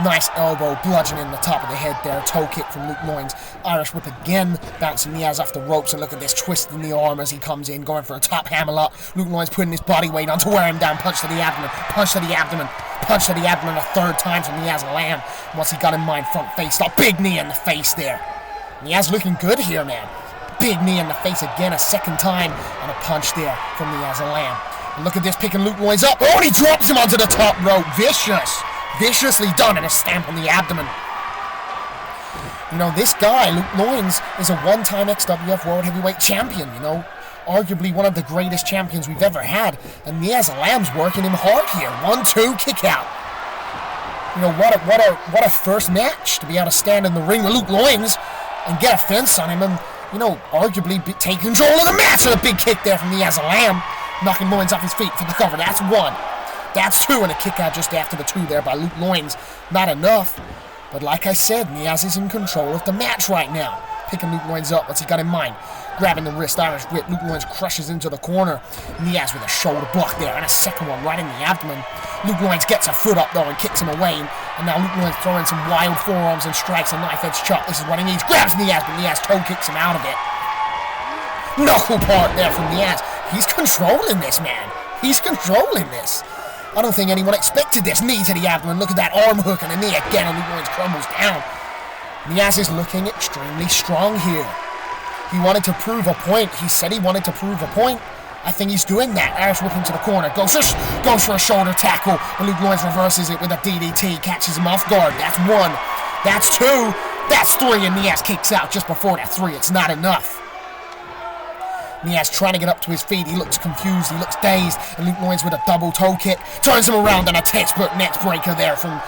Nice elbow bludgeoning the top of the head there. Toe kick from Luke Loins. Irish whip again. Bouncing Niaz off the ropes. And look at this. Twisting the arm as he comes in. Going for a top hammerlock. Luke Loins putting his body weight on to wear him down. Punch to the abdomen. Punch to the abdomen a third time from Niaz Alam. Once he got in mind, front face. Stop. Big knee in the face there. Niaz looking good here, man. Big knee in the face again, a second time, and a punch there from Niaz Alam. And look at this, picking Luke Loins up. Oh, and he drops him onto the top rope. Viciously done, and a stamp on the abdomen. You know, this guy, Luke Loins, is a one-time XWF World Heavyweight Champion, you know. Arguably one of the greatest champions we've ever had. And Niaz Alam's working him hard here. 1-2, kick out. You know, what a first match to be able to stand in the ring with Luke Loins and get a fence on him and, you know, arguably take control of the match with a big kick there from Niaz Lamb, knocking Loins off his feet for the cover. That's one. That's two, and a kick out just after the two there by Luke Loins. Not enough. But like I said, Niaz is in control of the match right now. Picking Luke Loins up. What's he got in mind? Grabbing the wrist, Irish whip. Luke Loins crushes into the corner. Niaz with a shoulder block there, and a second one right in the abdomen. Luke Loins gets a foot up though and kicks him away. And now Luke Loins throwing some wild forearms and strikes a knife-edge chop. This is what he needs. Grabs Niaz, but Niaz toe kicks him out of it. Knuckle part there from Niaz. He's controlling this, man. He's controlling this. I don't think anyone expected this. Knee to the abdomen. Look at that arm hook and a knee again, and Luke Loins crumbles down. Niaz is looking extremely strong here. He wanted to prove a point. He said he wanted to prove a point. I think he's doing that. Irish whip into the corner. Goes for a shoulder tackle. But Luke Loins reverses it with a DDT. Catches him off guard. That's one. That's two. That's three. And Niaz kicks out just before that three. It's not enough. Niaz trying to get up to his feet. He looks confused. He looks dazed. And Luke Loins with a double toe kick. Turns him around and a textbook neck breaker there from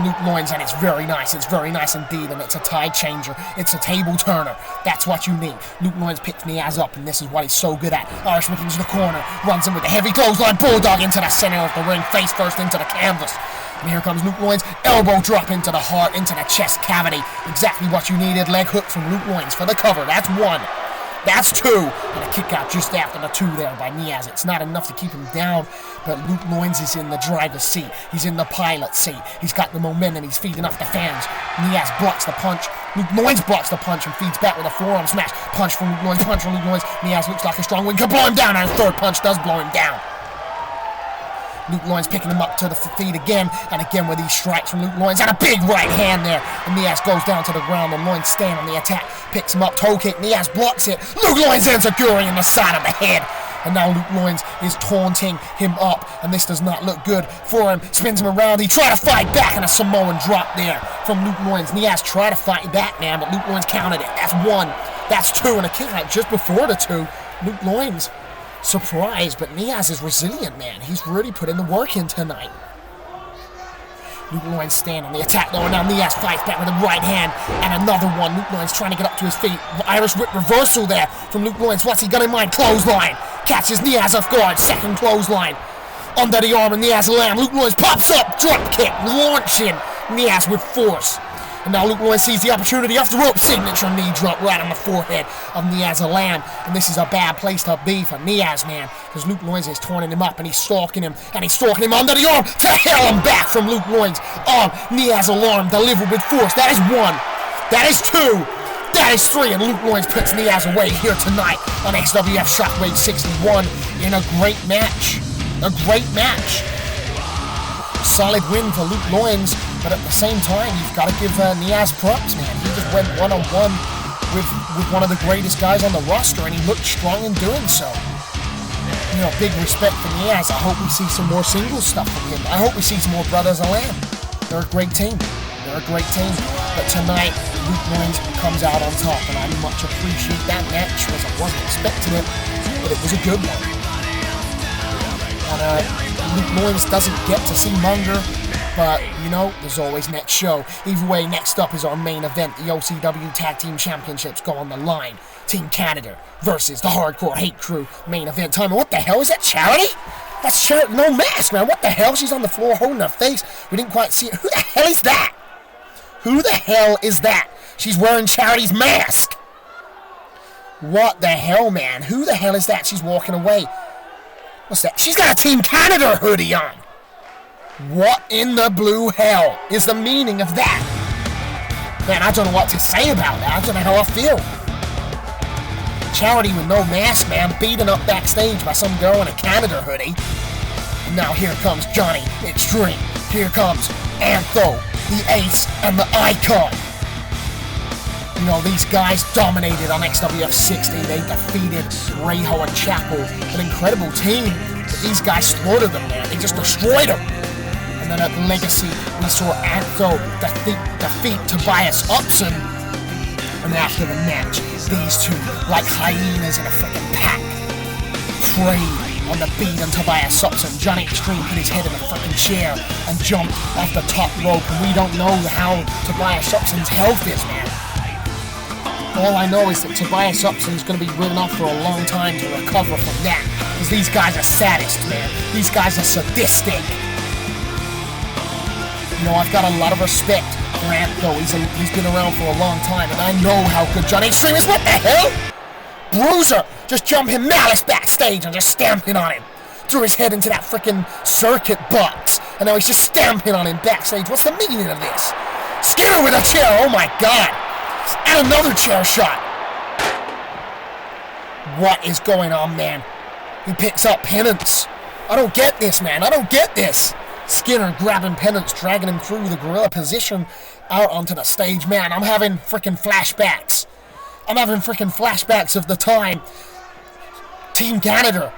Luke Loins. And it's very nice. It's very nice indeed. And it's a tide changer. It's a table turner. That's what you need. Luke Loins picks Niaz up. And this is what he's so good at. Irish whip into the corner. Runs him with a heavy clothesline. Bulldog into the center of the ring. Face first into the canvas. And here comes Luke Loins. Elbow drop into the heart. Into the chest cavity. Exactly what you needed. Leg hook from Luke Loins for the cover. That's one. That's two, and a kick out just after the two there by Niaz. It's not enough to keep him down, but Luke Loins is in the driver's seat. He's in the pilot's seat. He's got the momentum. He's feeding off the fans. Niaz blocks the punch. Luke Loins blocks the punch and feeds back with a forearm smash. Punch from Luke Loins, punch from Luke Loins. Niaz looks like a strong wing. Can blow him down, and a third punch does blow him down. Luke Loins picking him up to the feet again, and again with these strikes from Luke Loins, and a big right hand there. And Niaz goes down to the ground, and Loins stand on the attack, picks him up, toe kick. Niaz blocks it. Luke Loins ends a Guri in the side of the head. And now Luke Loins is taunting him up, and this does not look good for him. Spins him around. He tried to fight back, and a Samoan drop there from Luke Loins. Niaz tried to fight back, man, but Luke Loins counted it. That's one. That's two, and a kick out just before the two. Luke Loins surprised, but Niaz is resilient, man. He's really put in the work in tonight. Luke Loins stand on the attack though, and now Niaz fights back with a right hand, and another one. Luke Loins trying to get up to his feet. Irish whip reversal there from Luke Loins. What's he got in mind? Clothesline. Catches Niaz off guard. Second clothesline. Under the arm of Niaz Lamb. Luke Loins pops up. Drop kick. Launching Niaz with force. And now Luke Loins sees the opportunity off the rope. Signature knee drop right on the forehead of Niaz Lamb. And this is a bad place to be for Niaz, man. Because Luke Loins is turning him up and he's stalking him. And he's stalking him under the arm. To hell and back from Luke Loins. Niaz Lamb delivered with force. That is one. That is two. That is three. And Luke Loins puts Niaz away here tonight on XWF Shockwave 61 in a great match. A great match. Solid win for Luke Loins, but at the same time, you've got to give Niaz props, man. He just went one-on-one with one of the greatest guys on the roster, and he looked strong in doing so. You know, big respect for Niaz. I hope we see some more singles stuff from him. I hope we see some more Brothers of Lamb. They're a great team. They're a great team. But tonight, Luke Loins comes out on top, and I much appreciate that match, because I wasn't expecting it, but it was a good one. And Luke Loins doesn't get to see Munger, but, you know, there's always next show. Either way, next up is our main event. The OCW Tag Team Championships go on the line. Team Canada versus the Hardcore Hate Crew. Main event time. And what the hell is that, Charity? That's Charity. No mask, man. What the hell? She's on the floor holding her face. We didn't quite see it. Who the hell is that? Who the hell is that? She's wearing Charity's mask. What the hell, man? Who the hell is that? She's walking away. What's that? She's got a Team Canada hoodie on. What in the blue hell is the meaning of that? Man, I don't know what to say about that. I don't know how I feel. Charity with no mask, man, beaten up backstage by some girl in a Canada hoodie. And now here comes Johnny Extreme. Here comes Antho, the Ace, and the Icon. You know, these guys dominated on XWF 60. They defeated Reho and Chapel. An incredible team. But these guys slaughtered them, man. They just destroyed them. And then at Legacy, we saw Antho defeat Tobias Upson. And after the match, these two, like hyenas in a freaking pack, prayed on the beat and Tobias Upson. Johnny Extreme put his head in a fucking chair and jumped off the top rope, and we don't know how Tobias Upson's health is, man. All I know is that Tobias Upson's going to be written off for a long time to recover from that, because these guys are sadists, man. These guys are sadistic. You know, I've got a lot of respect for Ant, though. He's been around for a long time, and I know how good Johnny Extreme is. What the hell? Bruiser just jumping Malice backstage and just stamping on him. Threw his head into that freaking circuit box, and now he's just stamping on him backstage. What's the meaning of this? Skinner with a chair, oh my god! And another chair shot. What is going on, man? He picks up Penance. I don't get this, man. I don't get this. Skinner grabbing Penance, dragging him through the gorilla position out onto the stage. Man, I'm having freaking flashbacks. I'm having freaking flashbacks of the time Team Canada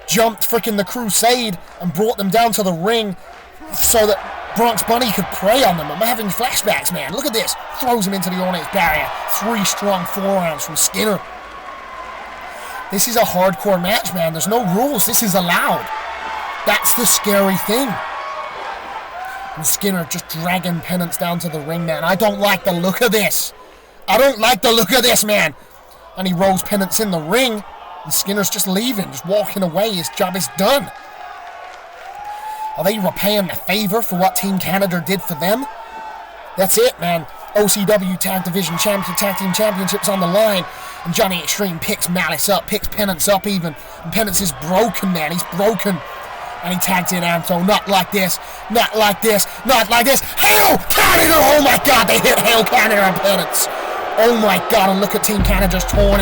jumped freaking the Crusade and brought them down to the ring so that Bronx Bunny could prey on them. I'm having flashbacks, man. Look at this. Throws him into the audience barrier. 3 strong forearms from Skinner. This is a hardcore match, man. There's no rules. This is allowed. That's the scary thing. And Skinner just dragging Penance down to the ring, man. I don't like the look of this. I don't like the look of this, man. And he rolls Penance in the ring, and Skinner's just leaving, just walking away. His job is done. Are they repaying the favor for what Team Canada did for them? That's it, man. OCW Tag Division Tag Team Championships on the line, and Johnny Extreme picks Malice up, picks Penance up even, and Penance is broken, man. He's broken. And he tags in Anto. Not like this. Not like this. Not like this. Hail Canada! Oh my god, they hit Hail Canada and Penance. Oh my god, and look at Team Canada's torn.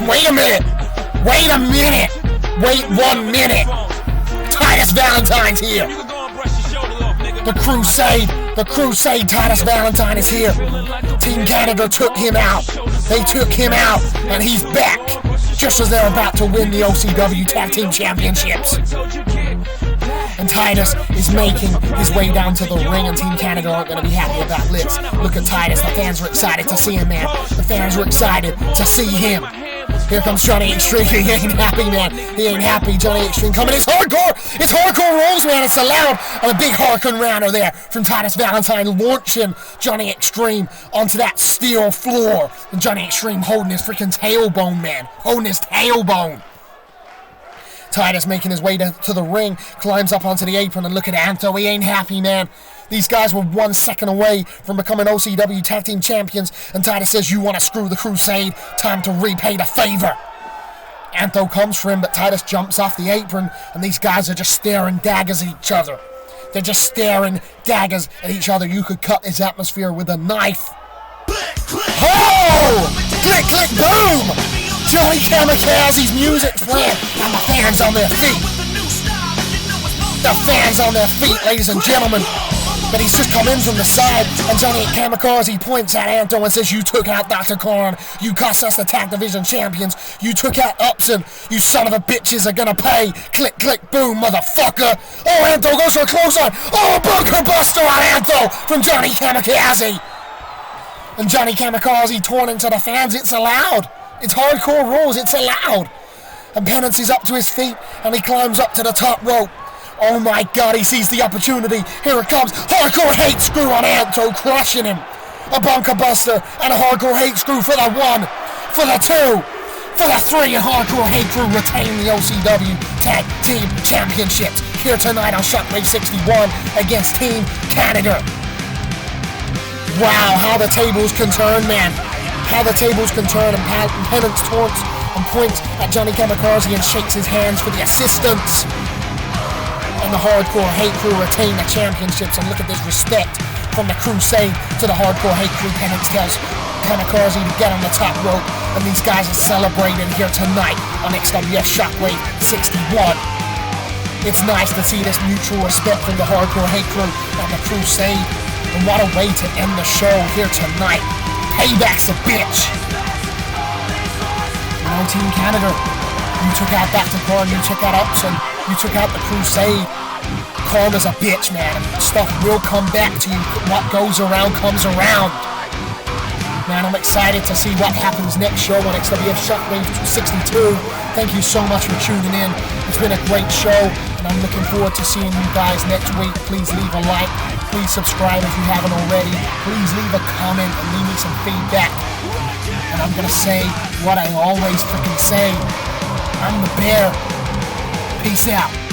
Wait a minute. Wait a minute. Wait 1 minute. Titus Valentine's here. The Crusade Titus Valentine is here. Team Canada took him out. They took him out, and he's back. Just as they're about to win the OCW Tag Team Championships. And Titus is making his way down to the ring, and Team Canada aren't going to be happy about this. Look at Titus. The fans are excited to see him, man. The fans are excited to see him. Here comes Johnny Extreme. He ain't happy, man. He ain't happy. Johnny Extreme coming. It's hardcore. It's hardcore rules, man. It's allowed. And a big Harkin rounder there from Titus Valentine launching Johnny Extreme onto that steel floor. And Johnny Extreme holding his freaking tailbone, man. Holding his tailbone. Titus making his way to the ring, climbs up onto the apron, and look at Anto. He ain't happy, man. These guys were 1 second away from becoming OCW Tag Team Champions, and Titus says, you want to screw the Crusade? Time to repay the favor. Anto comes for him, but Titus jumps off the apron, and these guys are just staring daggers at each other. They're just staring daggers at each other. You could cut this atmosphere with a knife. Oh! Click, click, boom! Johnny Kamikaze's music's playing, and the fans on their feet. The fans on their feet, ladies and gentlemen. But he's just come in from the side, and Johnny Kamikaze points at Anto and says, you took out Dr. Khan. You cost us the Tag Division Champions. You took out Upson. You son of a bitches are gonna pay. Click, click, boom, motherfucker. Oh, Anto goes for a clothesline. Oh, bunker buster on Anto from Johnny Kamikaze. And Johnny Kamikaze torn into the fans. It's allowed. It's hardcore rules. It's allowed. And Penance is up to his feet, and he climbs up to the top rope. Oh my god, he sees the opportunity. Here it comes. Hardcore hate screw on Anto, crushing him. A bunker buster and a hardcore hate screw for the 1, for the 2, for the 3, and hardcore hate crew retain the OCW Tag Team Championships here tonight on Shockwave 61 against Team Canada. Wow, how the tables can turn, man. How the tables can turn, and Penance taunts and points at Johnny Kamikaze and shakes his hands for the assistance. And the hardcore hate crew retain the championships, and look at this respect from the Crusade to the hardcore hate crew. Penance tells Kamikaze to get on the top rope, and these guys are celebrating here tonight on XWF Shockwave 61. It's nice to see this mutual respect from the hardcore hate crew and the Crusade, and what a way to end the show here tonight. Payback's a bitch. You know, Team Canada, you took out Dr. Khan, you took out Upson, you took out the Crusade. Karma's a bitch, man. Stuff will come back to you. What goes around comes around. Man, I'm excited to see what happens next show on XWF Shockwave 62. Thank you so much for tuning in. It's been a great show, and I'm looking forward to seeing you guys next week. Please leave a like. Please subscribe if you haven't already. Please leave a comment and leave me some feedback. And I'm going to say what I always freaking say. I'm the Bear. Peace out.